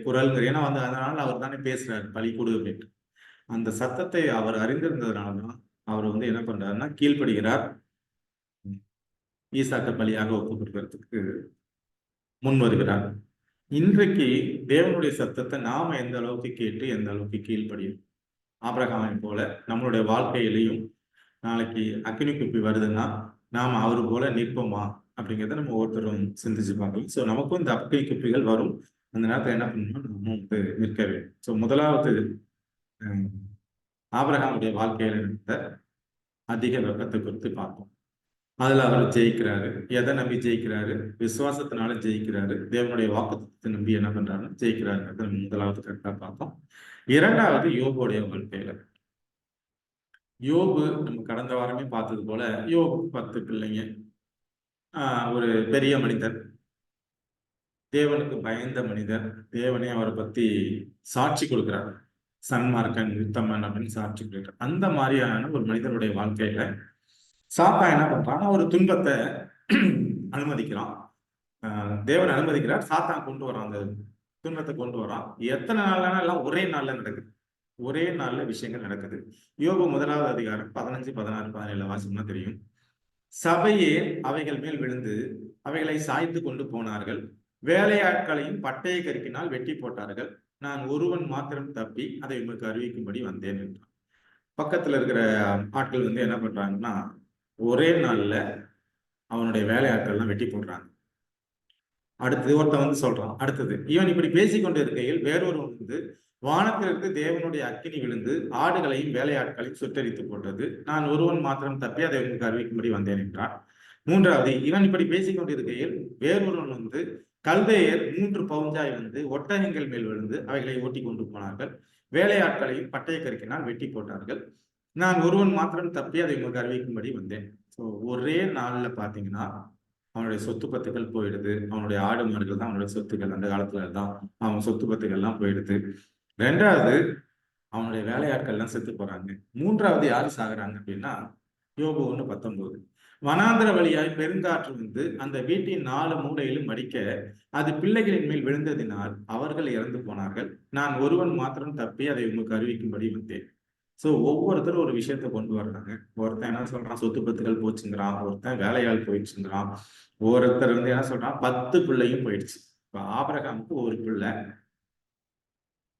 குரல் ஏன்னா அதனால அவர் தானே பேசுறாரு, பலி கொடு அப்படின்ட்டு. அந்த சத்தத்தை அவர் அறிந்திருந்ததுனாலதான் அவர் என்ன பண்றாருன்னா கீழ்ப்படுகிறார். ஈசாக்க பலியாக ஒப்பு கொடுக்கறதுக்கு முன் வருகிறார். இன்றைக்கு தேவனுடைய சத்தத்தை நாம எந்த அளவுக்கு கேட்டு எந்த அளவுக்கு கீழ்ப்படியும்? ஆபிரகாமை போல நம்மளுடைய வாழ்க்கையிலையும் நாளைக்கு அக்கினி குப்பி வருதுன்னா நாம அவரு போல நிற்போமா அப்படிங்கிறத நம்ம ஒவ்வொருத்தரும் சிந்திச்சு பார்க்கலாம். ஸோ நமக்கும் இந்த அக்கினி குப்பிகள் வரும். அந்த நேரத்தில் என்ன பண்ணணும், நம்ம நிற்க வேண்டும். ஸோ முதலாவது ஆபிரகாமுடைய வாழ்க்கையில இருந்த அதிக வெப்பத்தை குறித்து பார்ப்போம். அதுல அவர் ஜெயிக்கிறாரு. எதை நம்பி ஜெயிக்கிறாரு? விசுவாசத்தினால ஜெயிக்கிறாரு. தேவனுடைய வாக்குத்தத்தை நம்பி என்ன பண்றாருன்னு ஜெயிக்கிறாருங்கிறது முதலாவது கரெக்டா பார்த்தோம். இரண்டாவது யோபுடைய வாழ்க்கையில. யோபு நம்ம கடந்த வாரமே பார்த்தது போல யோபு 10 பிள்ளைங்க. ஒரு பெரிய மனிதர், தேவனுக்கு பயந்த மனிதர். தேவனே அவரை பத்தி சாட்சி கொடுக்கிறார். சன்மார்க்கன், உத்தமன் அப்படின்னு சாட்சி கொடுக்கிறார். அந்த மாதிரியான ஒரு மனிதனுடைய வாழ்க்கையில சாத்தா என்ன பண்றான், ஒரு துன்பத்தை அனுமதிக்கிறான். தேவன் அனுமதிக்கிறார், சாத்தான் கொண்டு வரான், அந்த துன்பத்தை கொண்டு வரான். எத்தனை நாள்னா எல்லாம் ஒரே நாள்ல நடக்குது. ஒரே நாள்ல விஷயங்கள் நடக்குது. யோபு 1வது அதிகாரம் 15, 16, 17 வாசினா தெரியும். சபையே அவைகள் மேல் விழுந்து அவைகளை சாய்த்து கொண்டு போனார்கள். வேலையாட்களையும் பட்டய கருக்கினால் வெட்டி போட்டார்கள். நான் ஒருவன் மாத்திரம் தப்பி அதை உமக்கு அறிவிக்கும்படி வந்தேன் என்றான். பக்கத்துல இருக்கிற ஆட்கள் என்ன பண்றாங்கன்னா, ஒரே நாள்ல அவனுடைய வேலையாட்கள்லாம் வெட்டி போடுறாங்க. அடுத்தது ஒருத்தன் சொல்றான், அடுத்தது இவன் இப்படி பேசிக்கொண்டு இருக்கையில் வேறொரு வானத்திலிருந்து தேவனுடைய அக்கினி விழுந்து ஆடுகளையும் வேலையாட்களையும் சுட்டரித்து போட்டது. நான் ஒருவன் மாத்திரம் தப்பி அதை உங்களுக்கு அறிவிக்கும்படி வந்தேன் என்றான். மூன்றாவது, இவன் இப்படி பேசிக்கொண்டு இருக்கையில் வேறொருவன் கல்தேயர் 3 பவுஞ்சாய் ஒட்டகங்கள் மேல் விழுந்து அவைகளை ஓட்டி கொண்டு போனார்கள். வேலையாட்களையும் பட்டய கருக்கினால் வெட்டி போட்டார்கள். நான் ஒருவன் மாத்திரம் தப்பி அதை உங்களுக்கு அறிவிக்கும்படி வந்தேன். ஸோ ஒரே நாள்ல பாத்தீங்கன்னா அவனுடைய சொத்து பத்துக்கள் போயிடுது. அவனுடைய ஆடு மாடுகள் தான் அவனுடைய சொத்துக்கள். அந்த காலத்துல தான் அவன் சொத்து பத்துக்கள்லாம் போயிடுது. ரெண்டாவது, அவனுடைய வேலையாட்கள்லாம் செத்து போறாங்க. மூன்றாவது யாரு சாகுறாங்க அப்படின்னா யோபு 1:19 வனாந்திர வழியாய் பெருங்காற்று அந்த வீட்டின் 4 மூலையிலும் அடிக்க அது பிள்ளைகளின் மேல் விழுந்ததினால் அவர்கள் இறந்து போனார்கள். நான் ஒருவன் மாத்திரம் தப்பி அதை உங்களுக்கு அறிவிக்கும்படி வந்தேன். ஸோ ஒவ்வொருத்தரும் ஒரு விஷயத்த கொண்டு வர்றாங்க. ஒருத்தன் என்ன சொல்றான், சொத்து பத்துக்கள் போச்சுங்கிறான். ஒருத்தன் வேலையாள் போயிடுச்சுங்கிறான். ஒருத்தர் என்ன சொல்றான், 10 பிள்ளையும் போயிடுச்சு. இப்ப ஆபிரகாமுக்கு ஒரு பிள்ளை,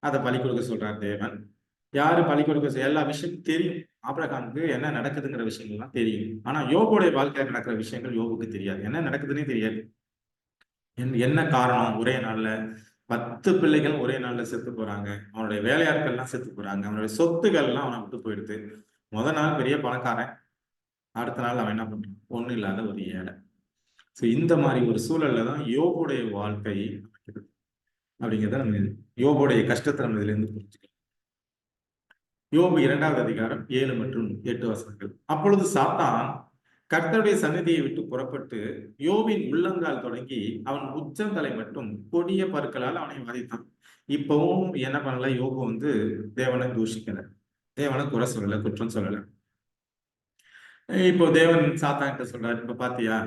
அதை பலி கொடுக்க சொல்றார் தேவன். யாரு பலி கொடுக்க, எல்லா விஷயமும் தெரியும். ஆபிரகாமுக்கு என்ன நடக்குதுங்கிற விஷயங்கள்லாம் தெரியும். ஆனா யோபுடைய வாழ்க்கையில நடக்கிற விஷயங்கள் யோபுக்கு தெரியாது. என்ன நடக்குதுன்னே தெரியாது. என்ன காரணம், ஒரே நாள்ல 10 பிள்ளைகள் ஒரே நாள்ல செத்து போறாங்க. அவனுடைய வேலையாட்கள்லாம் செத்து போறாங்க. அவனுடைய சொத்துக்கள்லாம் அவனை விட்டு போயிடுது. முதல் நாள் பெரிய பணக்காரன், அடுத்த நாள் அவன் என்ன பண்றான், ஒண்ணு இல்லாத ஒரு ஏழை. ஸோ இந்த மாதிரி ஒரு சூழல்ல தான் யோபுடைய வாழ்க்கை அப்படிங்கிறத நம்ம யோபுடைய கஷ்டத்தை நம்ம இதுல இருந்து புரிஞ்சுக்கலாம். யோபு 2வது அதிகாரம் 7 மற்றும் 8 வசனங்கள். அப்பொழுது சாத்தான் கர்த்தருடைய சந்நிதியை விட்டு புறப்பட்டு யோபின் உள்ளங்கால் தொடங்கி அவன் உச்சந்தலை மட்டும் கொடிய பருக்களால் அவனை வதைத்தான். இப்பவும் என்ன பண்ணல, யோபு தேவனை தூஷிக்கல, தேவனை குறை சொல்லல, குற்றம் சொல்லல. இப்போ தேவன் சாத்தான் கிட்ட சொல்றாரு, இப்ப பாத்தியா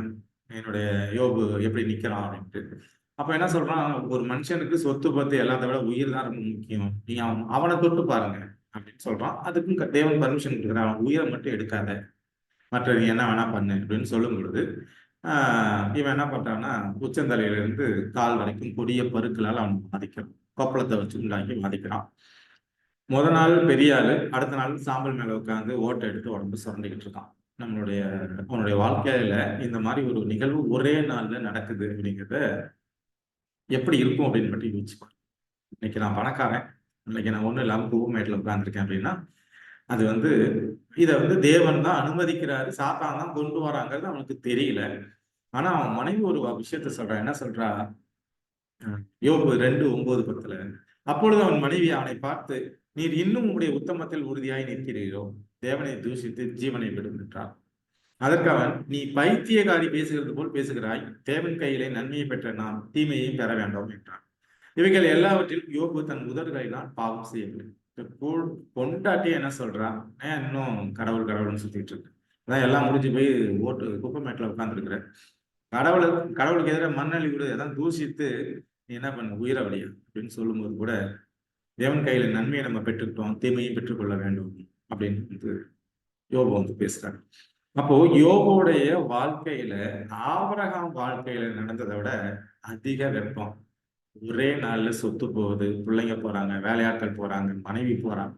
என்னுடைய யோபு எப்படி நிக்கிறான் அப்படின்ட்டு. அப்ப என்ன சொல்றான், ஒரு மனுஷனுக்கு சொத்து பத்து எல்லாத்த விட உயிர் தான் ரொம்ப முக்கியம், நீங்க அவனை தொட்டு பாருங்க அப்படின்னு சொல்றான். அதுக்கும் தேவன் பர்மிஷன் கொடுக்குறான், அவன் உயிரை மட்டும் எடுக்காத, மற்ற நீ என்ன வேணா பண்ணு அப்படின்னு சொல்லும் பொழுது இவன் என்ன பண்றான்னா உச்சந்தலையிலிருந்து கால் வரைக்கும் கொடிய பருக்களால் அவன் பாதிக்கிறான். கொப்பளத்தை வச்சு உண்டாக்கி பாதிக்கிறான். முத நாள் பெரிய ஆளு, அடுத்த நாள் சாம்பல் மேல உட்காந்து ஓட்டை எடுத்து உடம்பு சுரண்டிக்கிட்டு இருக்கான். அவனுடைய வாழ்க்கையில இந்த மாதிரி ஒரு நிகழ்வு ஒரே நாள்ல நடக்குது அப்படிங்கிறத எப்படி இருக்கும் அப்படின்னு பற்றி யோசிச்சுப்பான். இன்னைக்கு நான் பணக்காரன், இன்னைக்கு நான் ஒண்ணும் இல்லாம குப்பமேட்டில் உட்கார்ந்துருக்கேன் அப்படின்னா அது இதை தேவன் தான் அனுமதிக்கிறாரு, சாத்தான் தான் கொண்டு வராங்கிறது அவனுக்கு தெரியல. ஆனா அவன் மனைவி ஒரு விஷயத்த சொல்றான். என்ன சொல்றா, யோபு 2:9-10. அப்பொழுது அவன் மனைவி அவனை பார்த்து, நீர் இன்னும் உம்முடைய உத்தமத்தில் உறுதியாய் நிற்கிறீரோ, தேவனை தூஷித்து ஜீவனை விடும் என்றார். அதற்கு அவன், நீ பைத்தியகாரி பேசுகிறது போல் பேசுகிறாய், தேவன் கையிலே நன்மையை பெற்ற நாம் தீமையையும் பெற வேண்டாம் என்றான். இவைகள் எல்லாவற்றிலும் யோபு தன் உதடுகளினால் பாவம் செய்யவில்லை. பொண்டாட்டி என்ன சொல்றான், ஏன் இன்னும் கடவுள் கடவுள்னு சுத்திட்டு இருக்கு, அதான் எல்லாம் முடிஞ்சு போய் ஓட்டு குப்பை மேட்டில் உட்காந்துருக்குற, கடவுளுக்கு எதிராக மண்ணள்ளி விடு, அதான் தூஷித்து நீ என்ன பண்ண உயிரை வழியா அப்படின்னு சொல்லும்போது கூட தேவன் கையில நன்மையை நம்ம பெற்றுக்கிட்டோம், தீமையும் பெற்றுக்கொள்ள வேண்டும் அப்படின்னு வந்து யோபு வந்து பேசுறாங்க. அப்போ யோபுடைய வாழ்க்கையில ஆபிரகாம் வாழ்க்கையில நடந்ததை விட அதிக வெப்பம். ஒரே நாள்ல சொத்து போகுது, பிள்ளைங்க போறாங்க, வேலையாட்கள் போறாங்க, மனைவி போறாங்க,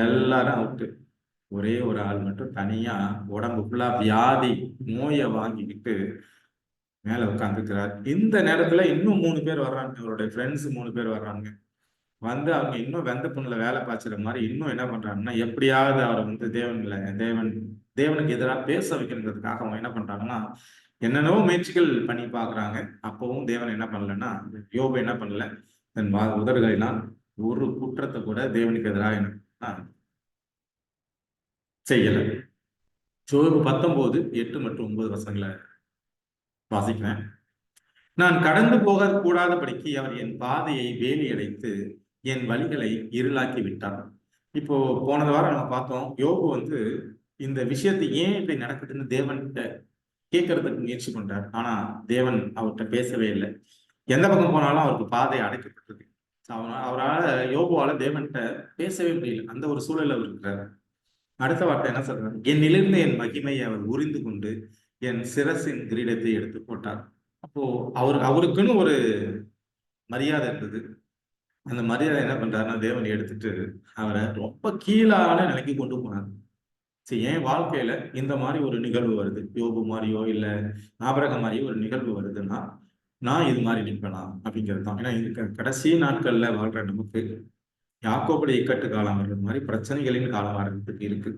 எல்லாரும் அவுட்டு. ஒரே ஒரு ஆள் மட்டும் தனியா உடம்பு ஃபுல்லா வியாதி நோயை வாங்கிக்கிட்டு மேல உட்காந்துக்கிறார். இந்த நேரத்துல இன்னும் 3 பேர் வர்றாங்க, அவருடைய ஃப்ரெண்ட்ஸ் 3 பேர் வர்றாங்க. வந்து அவங்க இன்னும் வெந்த புண்ணுல வேலை பாய்ச்சுற மாதிரி இன்னும் என்ன பண்றாங்கன்னா, எப்படியாவது அவரை வந்து தேவனுக்கு எதிராக பேச வைக்கணுங்கிறதுக்காக அவங்க என்ன பண்றாங்கன்னா, என்னென்னவோ முயற்சிகள் பண்ணி பாக்குறாங்க. அப்பவும் தேவன் என்ன பண்ணலன்னா, யோபு என்ன பண்ணல, தன் உதடுகளினால் ஒரு குற்றத்தை கூட தேவனுக்கு எதிராக என்ன செய்யல. யோபு 19:8 மற்றும் 9 வசனங்களை வாசிக்கிறேன். நான் கடந்து போக கூடாதபடிக்கு அவர் என் பாதையை வேலி அடைத்து என் வழிகளை இருளாக்கி விட்டார். இப்போ போன வாரம் நம்ம பார்த்தோம், யோபு வந்து இந்த விஷயத்தை ஏன் இப்படி நடக்குதுன்னு தேவன்கிட்ட கேட்கறதுக்கு முயற்சி பண்றார். ஆனா தேவன் அவர்கிட்ட பேசவே இல்லை. எந்த பக்கம் போனாலும் அவருக்கு பாதை அடைக்கப்பட்டது. அவரால் யோபுவால தேவன்கிட்ட பேசவே முடியல. அந்த ஒரு சூழல் அவர் இருக்கிறார். அடுத்த வார்த்தை என்ன சொல்றாரு, என்னிலிருந்து என் மகிமையை அவர் உரிந்து கொண்டு என் சிரசின் கிரீடத்தை எடுத்து போட்டார். அப்போ அவருக்குன்னு ஒரு மரியாதை இருந்தது. அந்த மரியாதை என்ன பண்றாருன்னா, தேவன் எடுத்துட்டு அவரை ரொம்ப கீழான நிலைக்கு கொண்டு போனார். சரி, என் வாழ்க்கையில இந்த மாதிரி ஒரு நிகழ்வு வருது, யோபு மாதிரியோ இல்ல ஆபிரகாம் மாதிரியோ ஒரு நிகழ்வு வருதுன்னா நான் இது மாதிரி நிற்பேனா அப்படிங்கிறது தான். ஏன்னா கடைசி நாட்கள்ல வாழ்ற நமக்கு யாக்கோபுடைய இக்கட்டு காலம் வர்றது மாதிரி பிரச்சனைகளின் காலம் வர்றதுக்கு இருக்கு.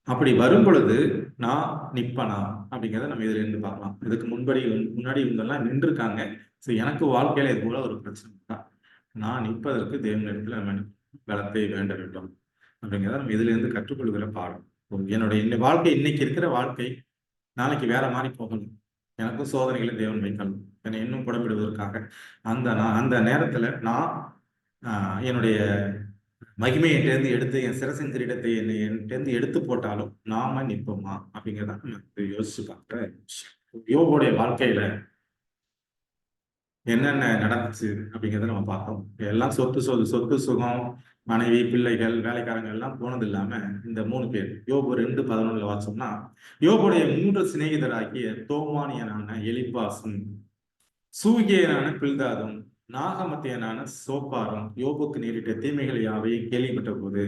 அப்படி வரும் பொழுது நான் நிற்பனா அப்படிங்கிறத நம்ம இதுல இருந்து பார்க்கலாம். இதுக்கு முன்னாடி இவங்கெல்லாம் நின்றுருக்காங்க. சரி, எனக்கு வாழ்க்கையில இது போல ஒரு பிரச்சனை தான், நான் நிற்பதற்கு தேவனிடத்துல நம்ம பலத்தை வேண்ட வேண்டும் அப்படிங்கிறத நம்ம இதுல இருந்து கற்றுக்கொள்கிற பாடம். என்னுடைய வாழ்க்கை, இன்னைக்கு இருக்கிற வாழ்க்கை நாளைக்கு வேற மாதிரி போகணும். எனக்கும் சோதனைகளை தேவன் வைக்கணும் என்னை இன்னும் புடம்பிடுவதற்காக. அந்த நேரத்துல நான் என்னுடைய மகிமையிட்டேருந்து எடுத்து என் சிரசின் கிரீடத்தை என்கிட்ட எடுத்து போட்டாலும் நாம நிற்போமா அப்படிங்கிறத நம்ம யோசிச்சு பார்க்குற யோபுடைய வாழ்க்கையில என்னென்ன நடந்துச்சு அப்படிங்கிறத நம்ம பார்த்தோம். எல்லாம் சொத்து சுகம், மனைவி, பிள்ளைகள், வேலைக்காரங்க எல்லாம் போனது இல்லாம இந்த 3 பேர் யோபு 2:11 வாச்சோம்னா, யோபுடைய 3 சிநேகிதராகிய தோமானியனான எலிப்பாசும், சூகியனான பில்தாதும், நாகமத்தியனான சோப்பாரும் யோபுக்கு நேரிட்ட தீமைகள் யாவையும் கேள்விப்பட்ட போது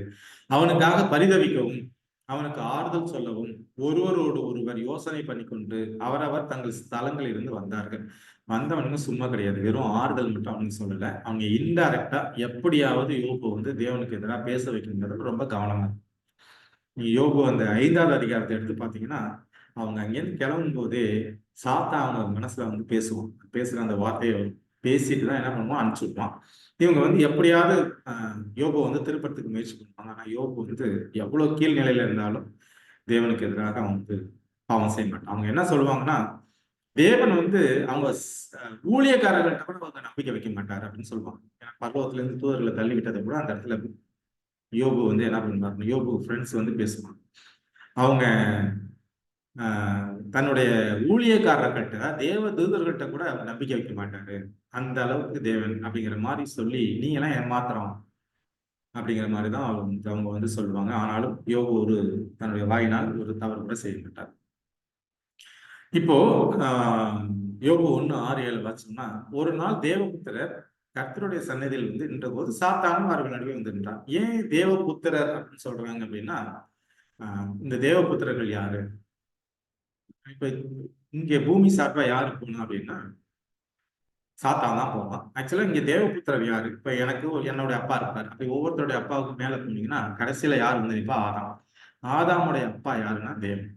அவனுக்காக பரிதவிக்கவும் அவனுக்கு ஆறுதல் சொல்லவும் ஒருவரோடு ஒருவர் யோசனை பண்ணி கொண்டு அவரவர் தங்கள் ஸ்தலங்களில் இருந்து வந்தார்கள். வந்தவனுங்க சும்மா கிடையாது, வெறும் ஆறுதல் மட்டும் அவனுக்கு சொல்லல, அவங்க இன்டைரக்டா எப்படியாவது யோபு வந்து தேவனுக்கு எதிராக பேச வைக்கணுங்கிறது ரொம்ப கவனமா இருக்கு. நீங்க யோபு அந்த 5வது அதிகாரத்தை எடுத்து பாத்தீங்கன்னா, அவங்க அங்கேருந்து கிளம்பும் போதே சாத்தா அவங்க மனசுல வந்து பேசுற அந்த வார்த்தையை பேசிட்டு தான் என்ன பண்ணுவோம், அனுப்பிச்சு விடுவான். இவங்க வந்து எப்படியாவது யோபு வந்து திருப்பத்துக்கு முயற்சி பண்ணுவாங்க. ஆனா யோபு வந்து எவ்வளவு கீழ்நிலையில இருந்தாலும் தேவனுக்கு எதிராக அவங்க வந்து பாவம் செய்ய மாட்டாங்க. அவங்க என்ன சொல்லுவாங்கன்னா, தேவன் வந்து அவங்க ஊழியக்காரர்கள்ட்ட கூட அவங்க நம்பிக்கை வைக்க மாட்டாரு அப்படின்னு சொல்லுவாங்க. ஏன்னா பர்வத்துல இருந்து தூதர்களை தள்ளி விட்டதை கூட அந்த இடத்துல யோபு வந்து என்ன பண்ணுவாங்க, யோபு ஃப்ரெண்ட்ஸ் வந்து பேசுவாங்க. அவங்க தன்னுடைய ஊழியக்காரர்கள்ட்ட, தேவ தூதர்கள்ட்ட கூட அவங்க நம்பிக்கை வைக்க மாட்டாரு, அந்த அளவுக்கு தேவன் அப்படிங்கிற மாதிரி சொல்லி நீங்க எல்லாம் ஏமாத்துறோம் அப்படிங்கிற மாதிரிதான் அவங்க வந்து சொல்லுவாங்க. ஆனாலும் யோபு தன்னுடைய வாயினால் ஒரு தவறு கூட செய்ய மாட்டார். இப்போ யோபு 1:6-7 வாச்சோம்னா, ஒரு நாள் தேவபுத்திரர் கர்த்தருடைய சன்னதியில் வந்து நின்ற போது சாத்தானும் அவர்கள் நடுவே வந்து நின்றான். ஏன் தேவபுத்திரர் அப்படின்னு சொல்றாங்க அப்படின்னா, இந்த தேவபுத்திரர்கள் யாரு? இப்ப இங்க பூமி சார்பா யாரு போனா அப்படின்னா சாத்தான் தான் போவான். ஆக்சுவலா இங்க தேவபுத்திரர் யாரு? இப்ப எனக்கு என்னோட அப்பா இருப்பாரு. அப்படி ஒவ்வொருத்தருடைய அப்பாவுக்கு மேல போனீங்கன்னா கடைசியில யார் வந்து நிற்பா? ஆதாம். ஆதாமுடைய அப்பா யாருன்னா தேவன்.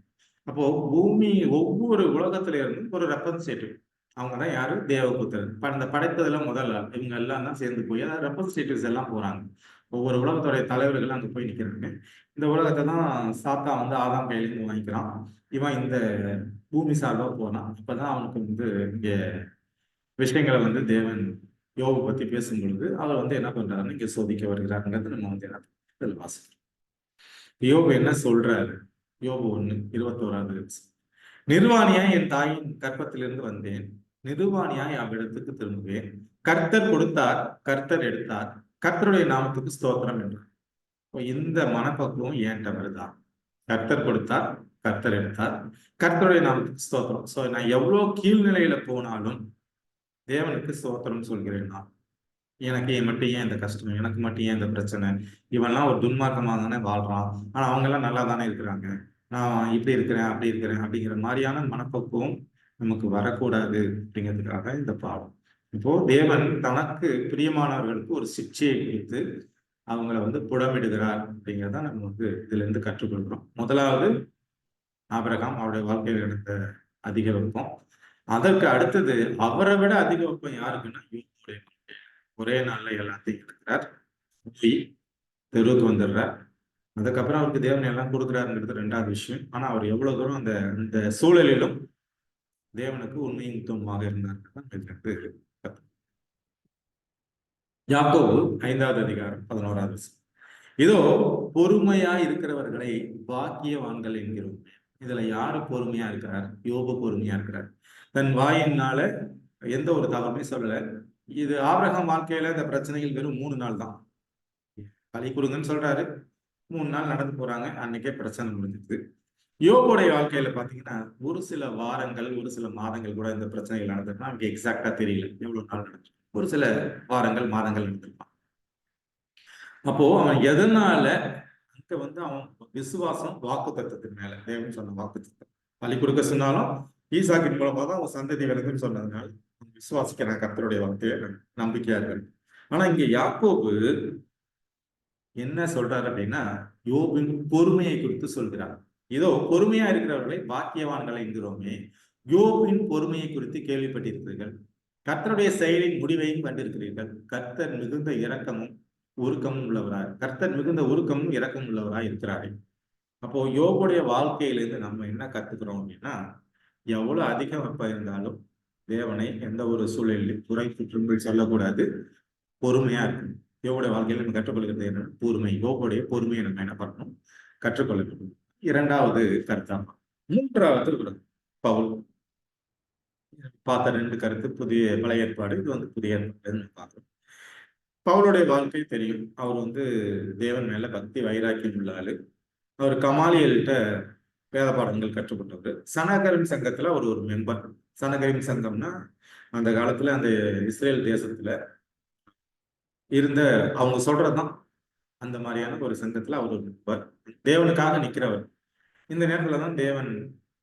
அப்போ பூமி ஒவ்வொரு உலகத்துல இருந்தும் ஒரு ரெப்ரசன்டேட்டிவ், அவங்க தான் யாரு? தேவபுத்திரர். அந்த படைத்ததுல முதல் ஆள். இவங்க எல்லாம் தான் சேர்ந்து போய், அதாவது ரெப்ரஸன்டேட்டிவ்ஸ் எல்லாம் போறாங்க. ஒவ்வொரு உலகத்துடைய தலைவர்கள் அங்க போய் நிக்கிறாங்க. இந்த உலகத்தை தான் சாத்தான் வந்து ஆதாம் கையிலிருந்து வாங்கிக்கிறான். இவன் இந்த பூமி சார்பா போனான். அப்பதான் அவனுக்கு வந்து இங்க விஷயங்களை வந்து தேவன் யோபு பத்தி பேசும் பொழுது அவர் வந்து என்ன பண்றாருன்னு இங்க சோதிக்க வருகிறாருங்கிறது நம்ம வந்து என்ன இதில் வாசிக்கிறோம். யோபு என்ன சொல்றாரு? யோபு 1:21. நிர்வாணியாய் என் தாயின் கர்ப்பத்திலிருந்து வந்தேன், நிர்வாணியாய் அவ்விடத்துக்கு திரும்புவேன். கர்த்தர் கொடுத்தார், கர்த்தர் எடுத்தார், கர்த்தருடைய நாமத்துக்கு ஸ்தோத்திரம் என்றார். இந்த மனப்பக்குவம் ஏன்ட்ட வருதா? கர்த்தர் கொடுத்தார், கர்த்தர் எடுத்தார், கர்த்தருடைய நாமத்துக்கு ஸ்தோத்திரம். சோ நான் எவ்வளவு கீழ்நிலையில போனாலும் தேவனுக்கு ஸ்தோத்திரம் சொல்கிறேன். நான் எனக்கு மட்டும் ஏன் இந்த கஷ்டம், எனக்கு மட்டும் ஏன் இந்த பிரச்சனை, இவன்லாம் ஒரு துன்மார்க்கமா தானே வாழ்றான், ஆனா அவங்க எல்லாம் நல்லா தானே இருக்கிறாங்க, நான் இப்படி இருக்கிறேன் அப்படி இருக்கிறேன் அப்படிங்கிற மாதிரியான மனப்பக்குவம் நமக்கு வரக்கூடாது அப்படிங்கிறதுக்காக இந்த பாடம். இப்போ தேவன் தனக்கு பிரியமானவர்களுக்கு ஒரு சிக்ஷையை கொடுத்து அவங்கள வந்து புடமிடுகிறார் அப்படிங்கிறத நம்ம வந்து இதுல இருந்து கற்றுக்கொள்கிறோம். முதலாவது ஆபிரகாம், அவருடைய வாழ்க்கையில் நடந்த அதிக வெப்பம். அதற்கு அடுத்தது அவரை விட அதிக வெப்பம் யாருக்குன்னா யோபுடைய. ஒரே நாள்ல எல்லாத்தையும் இருக்கிறார், போய் தெருவுக்கு வந்துடுறார். அதுக்கப்புறம் அவருக்கு தேவன் எல்லாம் கொடுக்குறாருங்கிறது ரெண்டாவது விஷயம். ஆனா அவர் எவ்வளவு தூரம் அந்த அந்த சூழலிலும் தேவனுக்கு உண்மையும் உத்தமமாக இருந்தார். யாக்கோபு 5வது அதிகாரம் 11வது. இதோ பொறுமையா இருக்கிறவர்களை பாக்கியவான்கள் என்கிறோம். இதுல யாரு பொறுமையா இருக்கிறார்? யோபு பொறுமையா இருக்கிறார். தன் வாயினால எந்த ஒரு தவறுமே சொல்லல. இது ஆபிரகாம் வாழ்க்கையில இந்த பிரச்சனைகள் வெறும் 3 நாள் தான். பலி கொடுங்கன்னு சொல்றாரு, 3 நாள் நடந்து போறாங்க, அன்னைக்கே பிரச்சனை முடிஞ்சிருக்கு. யோபுடைய வாழ்க்கையில பாத்தீங்கன்னா ஒரு சில வாரங்கள், ஒரு சில மாதங்கள் கூட இந்த பிரச்சனைகள் நடந்திருக்குன்னா நமக்கு எக்ஸாக்டா தெரியல எவ்வளவு நாள் நடந்துச்சு. ஒரு சில வாரங்கள், மாதங்கள் நடந்திருப்பான். அப்போ அவன் எதனால அங்க வந்து அவன் விசுவாசம் வாக்கு தத்துவத்தின் மேல, தேவன் சொன்ன வாக்கு தத்துவம், பலி கொடுக்க சொன்னாலும் ஈசாக்கின் மூலமா தான் அவன் சந்ததி விலகுன்னு சொன்னதுனால விசுவாசிக்கிறான் கர்த்தருடைய வார்த்தையை, நம்பிக்கையா இருக்கு. ஆனா இங்க யாக்கோபு என்ன சொல்றாரு அப்படின்னா யோபின் பொறுமையை குறித்து சொல்கிறார். இதோ பொறுமையா இருக்கிறவர்களை பாக்கியவான்களை என்கிறோமே, யோபின் பொறுமையை குறித்து கேள்விப்பட்டிருக்கிறீர்கள், கர்த்தருடைய செயலின் முடிவையும் கண்டிருக்கிறீர்கள். கர்த்தர் மிகுந்த இரக்கமும் உருக்கமும் உள்ளவராய், கர்த்தர் மிகுந்த உருக்கமும் இரக்கமும் உள்ளவராய் இருக்கிறாரே. அப்போ யோபுடைய வாழ்க்கையிலிருந்து நம்ம என்ன கத்துக்கிறோம் அப்படின்னா, எவ்வளவு அதிகம் வெப்பம் இருந்தாலும் தேவனை எந்த ஒரு சூழலிலும் குறை குற்றங்கள் சொல்லக்கூடாது, பொறுமையா இருக்கணும். யோபுடைய வாழ்க்கையில நம்ம கற்றுக்கொள்கிறது என்ன? பொறுமை. யோபுடைய பொறுமையை நம்ம என்ன பண்ணணும்? கற்றுக்கொள்ள வேண்டும். இரண்டாவது கருத்தாம். மூன்றாவது பவுல். பார்த்த 2 கருத்து புதிய பழைய ஏற்பாடு, இது வந்து புதிய ஏற்பாடு பார்க்கிறோம். பவுலுடைய வாழ்க்கை தெரியும். அவர் வந்து தேவன் மேல பக்தி வைராக்கியம் உள்ள ஆளு. அவர் கமாலியல்கிட்ட வேத பாடங்கள் கற்றுக்கொண்டவர். சனகரின் சங்கத்துல அவர் ஒரு மெம்பர். சனகரின் சங்கம்னா அந்த காலத்துல அந்த இஸ்ரேல் தேசத்துல இருந்த, அவங்க சொல்றதுதான், அந்த மாதிரியான ஒரு சங்கத்துல அவர் ஒரு மெம்பர், தேவனுக்காக நிக்கிறவர். இந்த நேரத்துலதான் தேவன்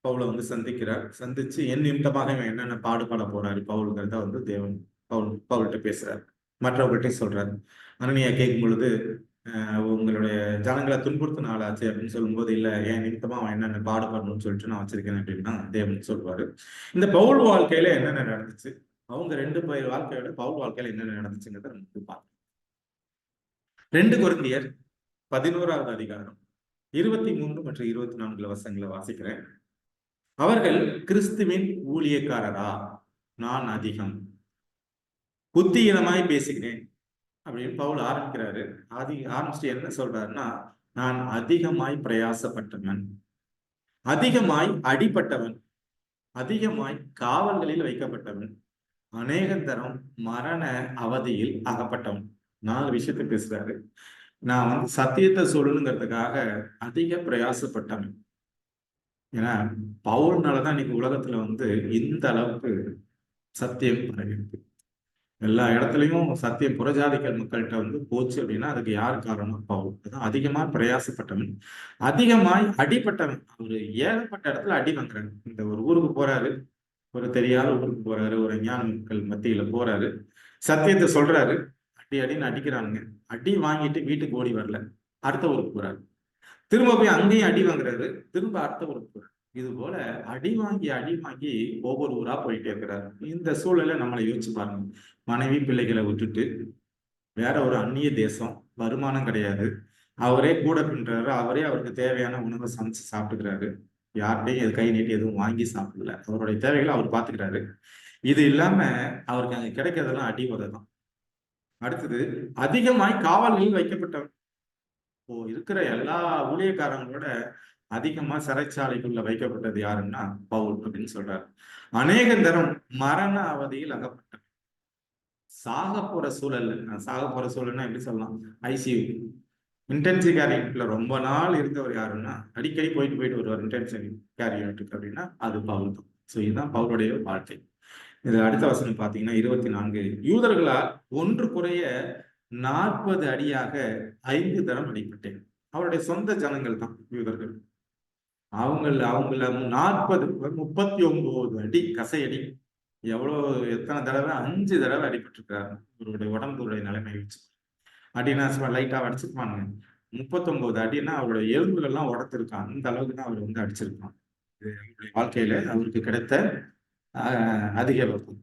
பவுலை வந்து சந்திக்கிறார். சந்திச்சு என் நிமித்தமாக இவன் என்னென்ன பாடுபட போறாரு பவுலுங்கிறத வந்து தேவன் பவுல்கிட்ட பேசுறாரு, மற்றவர்கள்ட்டையும் சொல்றாரு. அனனியா கேட்கும் பொழுது உங்களுடைய ஜனங்களை துன்புறுத்தின ஆளாச்சு அப்படின்னு சொல்லும்போது, இல்ல என் நிமித்தமா அவன் என்னென்ன பாடுபடணும்னு சொல்லிட்டு நான் வச்சிருக்கேன் அப்படின்னா தேவன் சொல்லுவாரு. இந்த பவுல் வாழ்க்கையில என்னென்ன நடந்துச்சு, அவங்க 2 பேர் வாழ்க்கையோட பவுல் வாழ்க்கையில என்னென்ன நடந்துச்சுங்கிறத நமக்கு பார்க்கலாம். 2 கொரிந்தியர் 11வது அதிகாரம் 23 மற்றும் 24 வசனங்களை வாசிக்கிறேன். அவர்கள் கிறிஸ்துவின் ஊழியக்காரரா? நான் அதிகம் புத்தியினமாய் பேசுகிறேன் அப்படின்னு பவுல் ஆரம்பிக்கிறாரு. ஆரம்பிச்சுட்டு என்ன சொல்றாருன்னா, நான் அதிகமாய் பிரயாசப்பட்டவன், அதிகமாய் அடிபட்டவன், அதிகமாய் காவல்களில் வைக்கப்பட்டவன், அநேக தரம் மரண அவதியில் அகப்பட்டவன். 4 விஷயத்தை பேசுறாரு. நான் வந்து சத்தியத்தை சொல்லணுங்கிறதுக்காக அதிக பிரயாசப்பட்டவன். ஏன்னா பவுல்னாலதான் இன்னைக்கு உலகத்துல வந்து இந்த அளவுக்கு சத்தியம் பரவிருக்கு. எல்லா இடத்துலையும் சத்தியம் புறஜாதிகள் மக்கள்கிட்ட வந்து போச்சு அப்படின்னா அதுக்கு யார் காரணம்? பவுல். அதான் அதிகமா பிரயாசப்பட்டவன், அதிகமாய் அடிபட்டவன். அவரு ஏகப்பட்ட இடத்துல அடி வாங்குறாரு. இந்த ஒரு ஊருக்கு போறாரு, ஒரு தெரியாத ஊருக்கு போறாரு, ஒரு ஞான மக்கள் மத்தியில போறாரு, சத்தியத்தை சொல்றாரு, அடி அடின்னு அடிக்கிறானுங்க. அடி வாங்கிட்டு வீட்டுக்கு ஓடி வரல, அடுத்த ஊருக்கு போறாரு, திரும்ப போய் அங்கேயும் அடி வாங்குறாரு, திரும்ப அடுத்த ஊருக்கு போறாரு. இது போல அடி வாங்கி அடி வாங்கி ஒவ்வொரு ஊரா போயிட்டே இருக்கிறார். இந்த சூழலை நம்மளை யோசிச்சு பாருங்க. மனைவி பிள்ளைகளை விட்டுட்டு வேற ஒரு அந்நிய தேசம், வருமானம் கிடையாது. அவரே கூட பின்றாரு, அவரே அவருக்கு தேவையான உணவை சமைச்சு சாப்பிட்டுக்கிறாரு. யார்கிட்டையும் கை நீட்டி எதுவும் வாங்கி சாப்பிடல. அவருடைய தேவைகளை அவர் பார்த்துக்கிறாரு. இது இல்லாம அவருக்கு அங்க கிடைக்கிறதெல்லாம் அடி உதை தான். அடுத்தது, அதிகமாய் காவல்களில் வைக்கப்பட்டவர். இப்போ இருக்கிற எல்லா ஊழியக்காரங்களோட அதிகமா சிறைச்சாலைக்குள்ள வைக்கப்பட்டது யாருன்னா பவுல் அப்படின்னு சொல்றாரு. அநேக தரம் மரண அவதியில் அகப்பட்டார். சாக போற சூழல்ல, சாக போற சூழல்னா எப்படி சொல்லலாம், ஐசியூ, இன்டென்சிவ் கேர் யூனிட்ல ரொம்ப நாள் இருந்தவர் யாருன்னா, அடிக்கடி போயிட்டு வருவார் இன்டென்சிவ் கேர் யூனிட்டுக்கு அப்படின்னா அது பவுல் தான். ஸோ இதுதான் பவுலுடைய வாழ்க்கை. இது அடுத்த வசனம் பார்த்தீங்கன்னா 24, யூதர்களால் ஒன்று குறைய 40 அடியாக 5 தரம் அடிப்பட்டேன். அவருடைய சொந்த ஜனங்கள் தான் யூதர்கள். அவங்கள 39 அடி கசையடி, எத்தனை தடவை, 5 தடவை அடிபட்டிருக்கிறாரு. இவருடைய உடம்புடைய நிலைமை வச்சு அடினா லைட்டா அடிச்சிருப்பாங்க. 39 அடினா அவருடைய எலும்புகள்லாம் உடத்திருக்கான். அந்த அளவுக்கு தான் அவர் வந்து அடிச்சிருப்பான். அவருடைய வாழ்க்கையில அவருக்கு கிடைத்த அதிக வெப்பம்.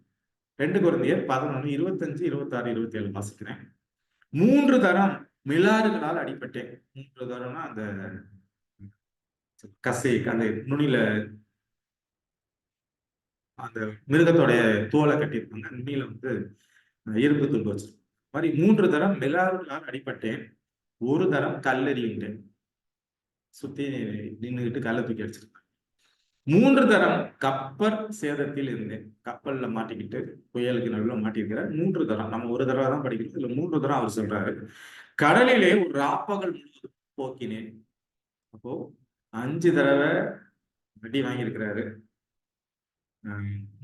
2 கொரிந்தியர் 11, 25, 26, 27 வாசிக்கிறேன். 3 தரம் மிலாறுகளால் அடிபட்டேன். 3 தரம்னா அந்த கசை, அந்த நுனியில அந்த மிருகத்தோடைய தோலை கட்டியிருப்பாங்க, நுனியில வந்து இரும்பு துண்டு வச்சிருப்பாங்க. மாதிரி 3 தரம் மிலாறுகளால் அடிபட்டேன். 1 தரம் கல்லெறியுண்டேன். சுத்தி நின்றுகிட்டு கல்லை தூக்கி அடிச்சிருப்பேன். 3 தரம் கப்பல் சேதத்தில் இருந்தேன். கப்பல்ல மாட்டிக்கிட்டு புயலுக்கு நடுவில் மாட்டிருக்கிறார். 3 தரம், நம்ம ஒரு தடவை தான் படிக்கிறோம், இதுல 3 தரம் அவர் சொல்றாரு. கடலிலே ஒரு ராப்பகல் முழுவதும் போக்கினேன். அப்போ 5 தடவை அடி வாங்கியிருக்கிறாரு.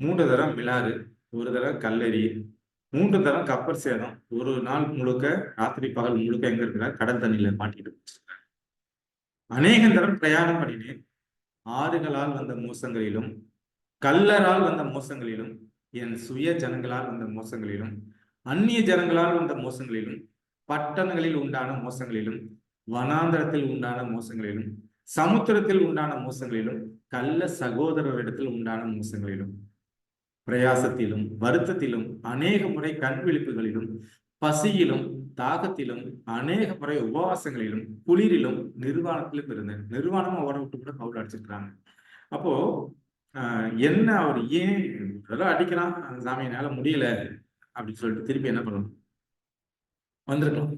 3 தரம் மிலாறு, 1 தடவை கல்லெறி, 3 தரம் கப்பல் சேதம். ஒரு நாள் முழுக்க, ராத்திரி பகல் முழுக்க எங்க இருக்கிறார், கடல் தண்ணியில மாட்டிக்கிட்டு. அநேக தரம் பிரயாணம் பண்ணினேன். ஆறுகளால் வந்த மோசங்களிலும், கல்லரால் வந்த மோசங்களிலும், என் சுய ஜனங்களால் வந்த மோசங்களிலும், அந்நிய ஜனங்களால் வந்த மோசங்களிலும், பட்டணங்களில் உண்டான மோசங்களிலும், வனாந்தரத்தில் உண்டான மோசங்களிலும், சமுத்திரத்தில் உண்டான மோசங்களிலும், கள்ள சகோதரரிடத்தில் உண்டான மோசங்களிலும், பிரயாசத்திலும் வருத்தத்திலும், அநேக முறை கண் விழிப்புகளிலும், பசியிலும் தாகத்திலும், அநேக முறை உபவாசங்களிலும், குளிரிலும், நிர்வாணத்திலும் இருந்தேன். நிர்வாணமா ஓட விட்டு கூட பவுல் அடிச்சிருக்கிறாங்க. அப்போ என்ன, அவர் ஏன் இதெல்லாம் அடிக்கிறான், சாமியினால முடியல அப்படின்னு சொல்லிட்டு திருப்பி என்ன பண்ணணும், வந்திருக்கலாம்.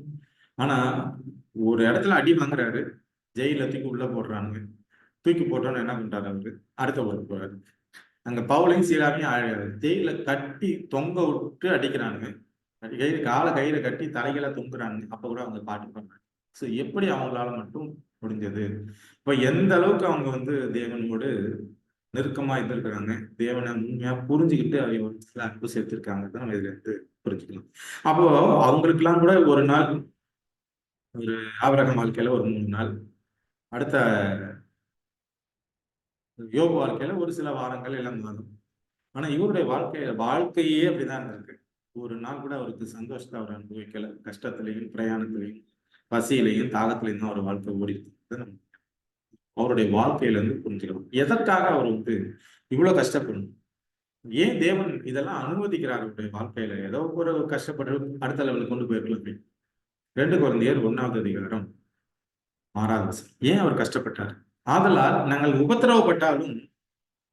ஆனா ஒரு இடத்துல அடி வாங்குறாரு, ஜெயில தூக்கி உள்ள போடுறாங்க. தூக்கி போட்டோன்னு என்ன பண்றாரு அவரு, அடுத்த ஊருக்கு போறாரு. அங்க பவுலையும் சீலாவையும் ஜெயில கட்டி தொங்க விட்டு அடிக்கிறானுங்க. காலை கயிறை கட்டி தலைகளை தொங்குறாங்க. அப்ப கூட அவங்க பாட்டு பண்றாங்க. ஸோ எப்படி அவங்களால மட்டும் முடிஞ்சது? இப்ப எந்த அளவுக்கு அவங்க வந்து தேவனோடு நெருக்கமா இருந்திருக்கிறாங்க, தேவனை உண்மையா புரிஞ்சுக்கிட்டு அவங்க அன்பு சேர்த்திருக்காங்க, நம்ம இதுல இருந்து புரிஞ்சுக்கலாம். அப்போ அவங்களுக்கு எல்லாம் கூட ஒரு நாள், ஒரு ஆபிரகாம் வாழ்க்கையில ஒரு 3 நாள், அடுத்த யோபு வாழ்க்கையில ஒரு சில வாரங்கள் எல்லாம் மாறும். ஆனா இவருடைய வாழ்க்கையே அப்படிதான் இருந்திருக்கு. ஒரு நாள் கூட அவருக்கு சந்தோஷத்தை அவர் அனுபவிக்கல. கஷ்டத்திலையும், பிரயாணத்திலையும், பசியிலையும், தாகத்திலையும் தான் அவர் வாழ்க்கை ஓடிட்டு. அவருடைய வாழ்க்கையில இருந்து புரிஞ்சுக்கணும், எதற்காக அவர் வந்து இவ்வளவு கஷ்டப்படணும், ஏன் தேவன் இதெல்லாம் அனுமதிக்கிறார் அவருடைய வாழ்க்கையில. ஏதோ ஒரு கஷ்டப்பட்டு அடுத்த லெவலுக்கு கொண்டு போயிருக்கலாம். 2 கொரிந்தியர் 1வது அதிகாரம் 6வது வசனம். ஏன் அவர் கஷ்டப்பட்டார்? ஆதலால் நாங்கள் உபத்திரவப்பட்டாலும்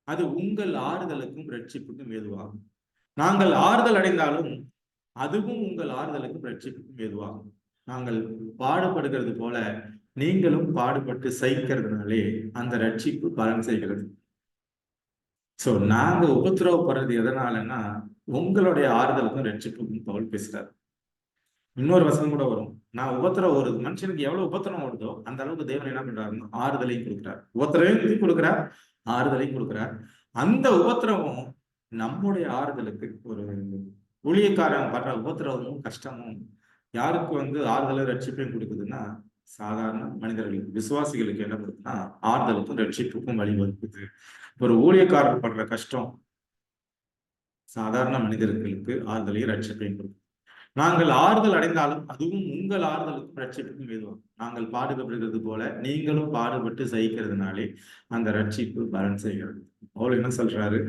அது உங்கள் ஆறுதலுக்கும் ரட்சிப்புக்கும் ஏதுவாகும். நாங்கள் ஆறுதல் அடைந்தாலும் அதுவும் உங்கள் ஆறுதலுக்கும் ரட்சிப்புக்கும் ஏதுவாகும். நாங்கள் பாடுபடுகிறது போல நீங்களும் பாடுபட்டு சகிக்கிறதுனாலே அந்த ரட்சிப்பு பலன் செய்கிறது. சோ நாங்க உபத்திரவப்படுறது எதனாலன்னா உங்களுடைய ஆறுதலுக்கும் ரட்சிப்புக்கும் பவுல் பேசுறாரு. இன்னொரு வசனம் கூட வரும், நான் உபத்திரம், ஒரு மனுஷனுக்கு எவ்வளவு உபத்திரம் வருதோ அந்த அளவுக்கு தேவன் என்ன பண்றாருன்னா ஆறுதலையும் கொடுக்குறார். உபத்திரவையும் கொடுக்குறார், ஆறுதலையும் கொடுக்குறார். அந்த உபத்திரமும் நம்முடைய ஆறுதலுக்கு, ஒரு ஊழியக்காரன் படுற உபத்திரமும் கஷ்டமும் யாருக்கு வந்து ஆறுதலை ரட்சிப்பையும் கொடுக்குதுன்னா சாதாரண மனிதர்களுக்கு, விசுவாசிகளுக்கு என்ன கொடுக்குதுன்னா ஆறுதலுக்கும் ரட்சிப்புக்கும் வழிவகுக்குது. ஒரு ஊழியக்காரர் படுற கஷ்டம் சாதாரண மனிதர்களுக்கு ஆறுதலையும் ரட்சிப்பையும் கொடுக்குது. நாங்கள் ஆறுதல் அடைந்தாலும் அதுவும் உங்கள் ஆறுதலுக்கும் ரட்சிப்புக்கும் ஏதுவாகும். நாங்கள் பாடுபடுகிறது போல நீங்களும் பாடுபட்டு சகிக்கிறதுனாலே அந்த ரட்சிப்பு பலன் செய்கிறது. அவள் என்ன சொல்றாரு?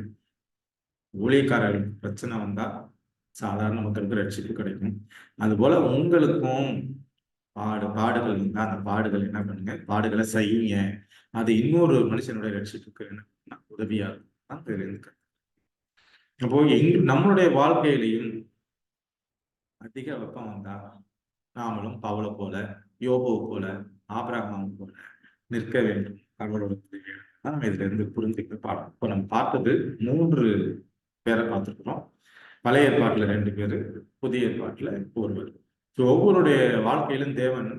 ஊழியக்காரர்களுக்கு பிரச்சனை வந்தா சாதாரண மக்களுக்கு ரட்சிப்பு கிடைக்கும். அது போல உங்களுக்கும் பாடுகள் இருந்தா அந்த பாடுகள் என்ன பண்ணுங்க, பாடுகளை செய்யுங்க. அது இன்னொரு மனுஷனுடைய ரட்சிப்புக்கு என்ன உதவியா தான் தெரிஞ்சுக்க. அப்போ நம்மளுடைய வாழ்க்கையிலையும் அதிக வெப்பம் வந்தா நாமளும் பவுலை போல, யோபுவை போல, ஆபிரகாம் போல நிற்க வேண்டும். அவளோட நம்ம இதுல இருந்து புரிஞ்சுக்க பாடம். இப்போ நம்ம பார்த்தது 3 பேரை பார்த்துருக்கிறோம். பழைய ஏற்பாட்டுல 2 பேரு, புதிய ஏற்பாட்டுல ஒருவர். ஒவ்வொருடைய வாழ்க்கையிலும் தேவன்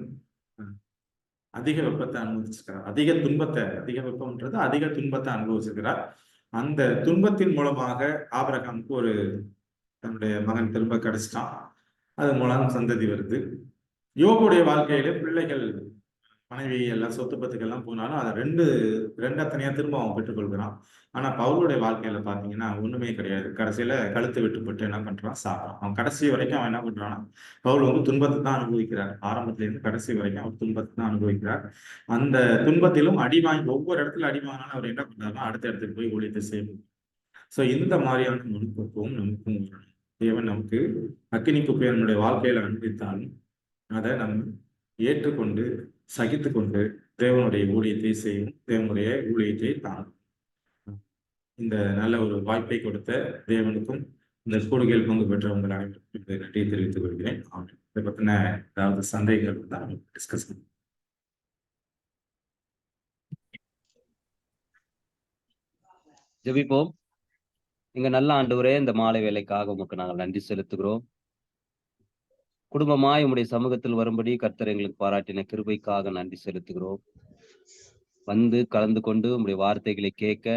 அதிக வெப்பத்தை அனுபவிச்சிருக்கிறார். அதிக வெப்பம்ன்றது அதிக துன்பத்தை அனுபவிச்சிருக்கிறார். அந்த துன்பத்தின் மூலமாக ஆபிரகாமுக்கு ஒரு தன்னுடைய மகன் திரும்ப கிடைச்சிட்டான். அது மூலம் சந்ததி வருது. யோபுடைய வாழ்க்கையில பிள்ளைகள், மனைவி எல்லாம் சொத்து பத்துக்கெல்லாம் போனாலும் அதை ரெண்டா தனியா திரும்ப அவன் பெற்றுக்கொள்கிறான். ஆனா பவுலுடைய வாழ்க்கையில பாத்தீங்கன்னா ஒண்ணுமே கிடையாது. கடைசியில கழுத்து விட்டுப்பட்டு என்ன பண்றான்? சாப்பிட்றான். அவன் கடைசி வரைக்கும் அவன் என்ன பண்றான்னா, பவுல் துன்பத்தை தான் அனுபவிக்கிறார். ஆரம்பத்துல இருந்து கடைசி வரைக்கும் அவர் துன்பத்தை தான் அனுபவிக்கிறார். அந்த துன்பத்திலும் ஒவ்வொரு இடத்துல அடி வாங்கினாலும் அவர் என்ன பண்றாருன்னா அடுத்த இடத்துக்கு போய் ஊழியத்தை செய்யணும். சோ இந்த மாதிரியான மனுப்பக்குவம் நமக்கும் வரணும். தேவன் நமக்கு அக்கினி குப்பையை நம்முடைய வாழ்க்கையில அனுபவித்தாலும் அதை நம்ம ஏற்றுக்கொண்டு சகித்து கொண்டு தேவனுடைய ஊழியத்தை செய்யும். தேவனுடைய ஊழியத்தை தான் இந்த நல்ல ஒரு வாய்ப்பை கொடுத்த தேவனுக்கும் இந்த கூடுகையில் பங்கு பெற்ற உங்கள் அனைவருக்கும் நன்றியை தெரிவித்துக் கொள்கிறேன். இதை பத்தின ஏதாவது சந்தேகங்கள் தான் நம்ம டிஸ்கஸ் பண்ணுவோம். ஜெபிப்போம். எங்க நல்ல ஆண்டவரே, இந்த மாலை வேலைக்காக உமக்கு நாங்கள் நன்றி செலுத்துகிறோம். குடும்பமாய் உம்முடைய சமூகத்தில் வரும்படி கர்த்தர் எங்களுக்கு பாராட்டின கிருபைக்காக நன்றி செலுத்துகிறோம். வந்து கலந்து கொண்டு உம்முடைய வார்த்தைகளை கேட்க,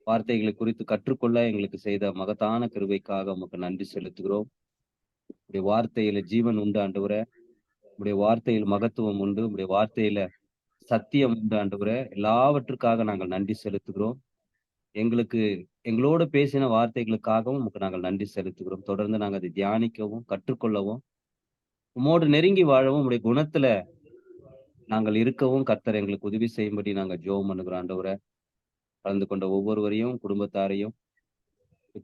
வார்த்தைகளை குறித்து கற்றுக்கொள்ள எங்களுக்கு செய்த மகத்தான கிருபைக்காக உமக்கு நன்றி செலுத்துகிறோம். உடைய வார்த்தையில ஜீவன் உண்டு ஆண்டவரே. உடைய வார்த்தையில் மகத்துவம் உண்டு. உடைய வார்த்தையில சத்தியம் உண்டு ஆண்டவரே. எல்லாவற்றுக்காக நாங்கள் நன்றி செலுத்துகிறோம். எங்களோட பேசின வார்த்தைகளுக்காகவும் உமக்கு நாங்கள் நன்றி செலுத்துகிறோம். தொடர்ந்து நாங்கள் அதை தியானிக்கவும் கற்றுக்கொள்ளவும் உம்மோடு நெருங்கி வாழவும் உடைய குணத்துல நாங்கள் இருக்கவும் கர்த்தர் எங்களுக்கு உதவி செய்யும்படி நாங்கள் ஜெபம் பண்ணுகிறோம் ஆண்டவரே. கலந்து கொண்ட ஒவ்வொருவரையும், குடும்பத்தாரையும்,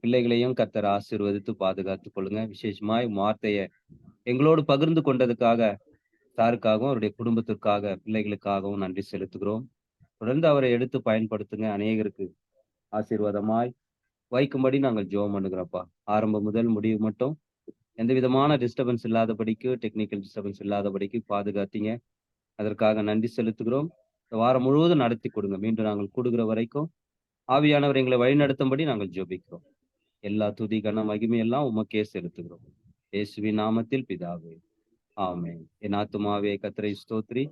பிள்ளைகளையும் கர்த்தர் ஆசீர்வதித்து பாதுகாத்துக் கொள்ளுங்க. விசேஷமாய் வார்த்தையை எங்களோடு பகிர்ந்து கொண்டதுக்காக சாருக்காகவும் அவருடைய குடும்பத்திற்காக பிள்ளைகளுக்காகவும் நன்றி செலுத்துகிறோம். தொடர்ந்து அவரை எடுத்து பயன்படுத்துங்க. அநேகருக்கு ஆசீர்வாதமாய் வைக்கும்படி நாங்கள் ஜெபம் பண்ணுகிறோம்ப்பா. ஆரம்பம் முதல் முடிவு மட்டும் எந்த விதமான டிஸ்டர்பன்ஸ் இல்லாதபடிக்கு, டெக்னிக்கல் டிஸ்டர்பன்ஸ் இல்லாதபடிக்கு பாதுகாத்தீங்க. அதற்காக நன்றி செலுத்துகிறோம். இந்த வாரம் முழுவதும் நடத்தி கொடுங்க. மீண்டும் நாங்கள் கூடுகிற வரைக்கும் ஆவியானவர் எங்களை வழிநடத்தும்படி நாங்கள் ஜெபிக்கிறோம். எல்லா துதி கன மகிமையெல்லாம் உமக்கே செலுத்துகிறோம். இயேசுவின் நாமத்தில் பிதாவே, ஆமென். என் ஆத்துமாவே கர்த்தரை ஸ்தோத்திரி,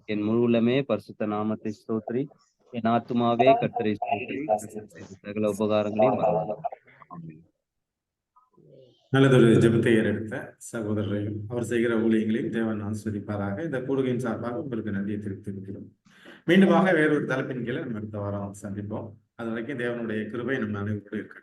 என் முழு உள்ளமே பரிசுத்த நாமத்தை ஸ்தோத்திரி. என் ஆத்துமாவே கர்த்தரை ஸ்தோத்திரி, சகல உபகாரங்களையும் மறவாதே. ஆமென். நல்லதொரு ஜெபத்தை ஏறெடுத்த சகோதரரையும் அவர் செய்கிற ஊழியங்களையும் தேவன் ஆசீர்வதிப்பாராக. இந்த கூடுகையின் சார்பாக உங்களுக்கு நன்றியை தெரிவித்திருக்கிறோம். மீண்டுமாக வேறொரு தலைப்பின் கீழே நம்ம அடுத்த வாரம் சந்திப்போம். அது வரைக்கும் தேவனுடைய கிருபை நம்ம அனைவரோடு இருக்கு.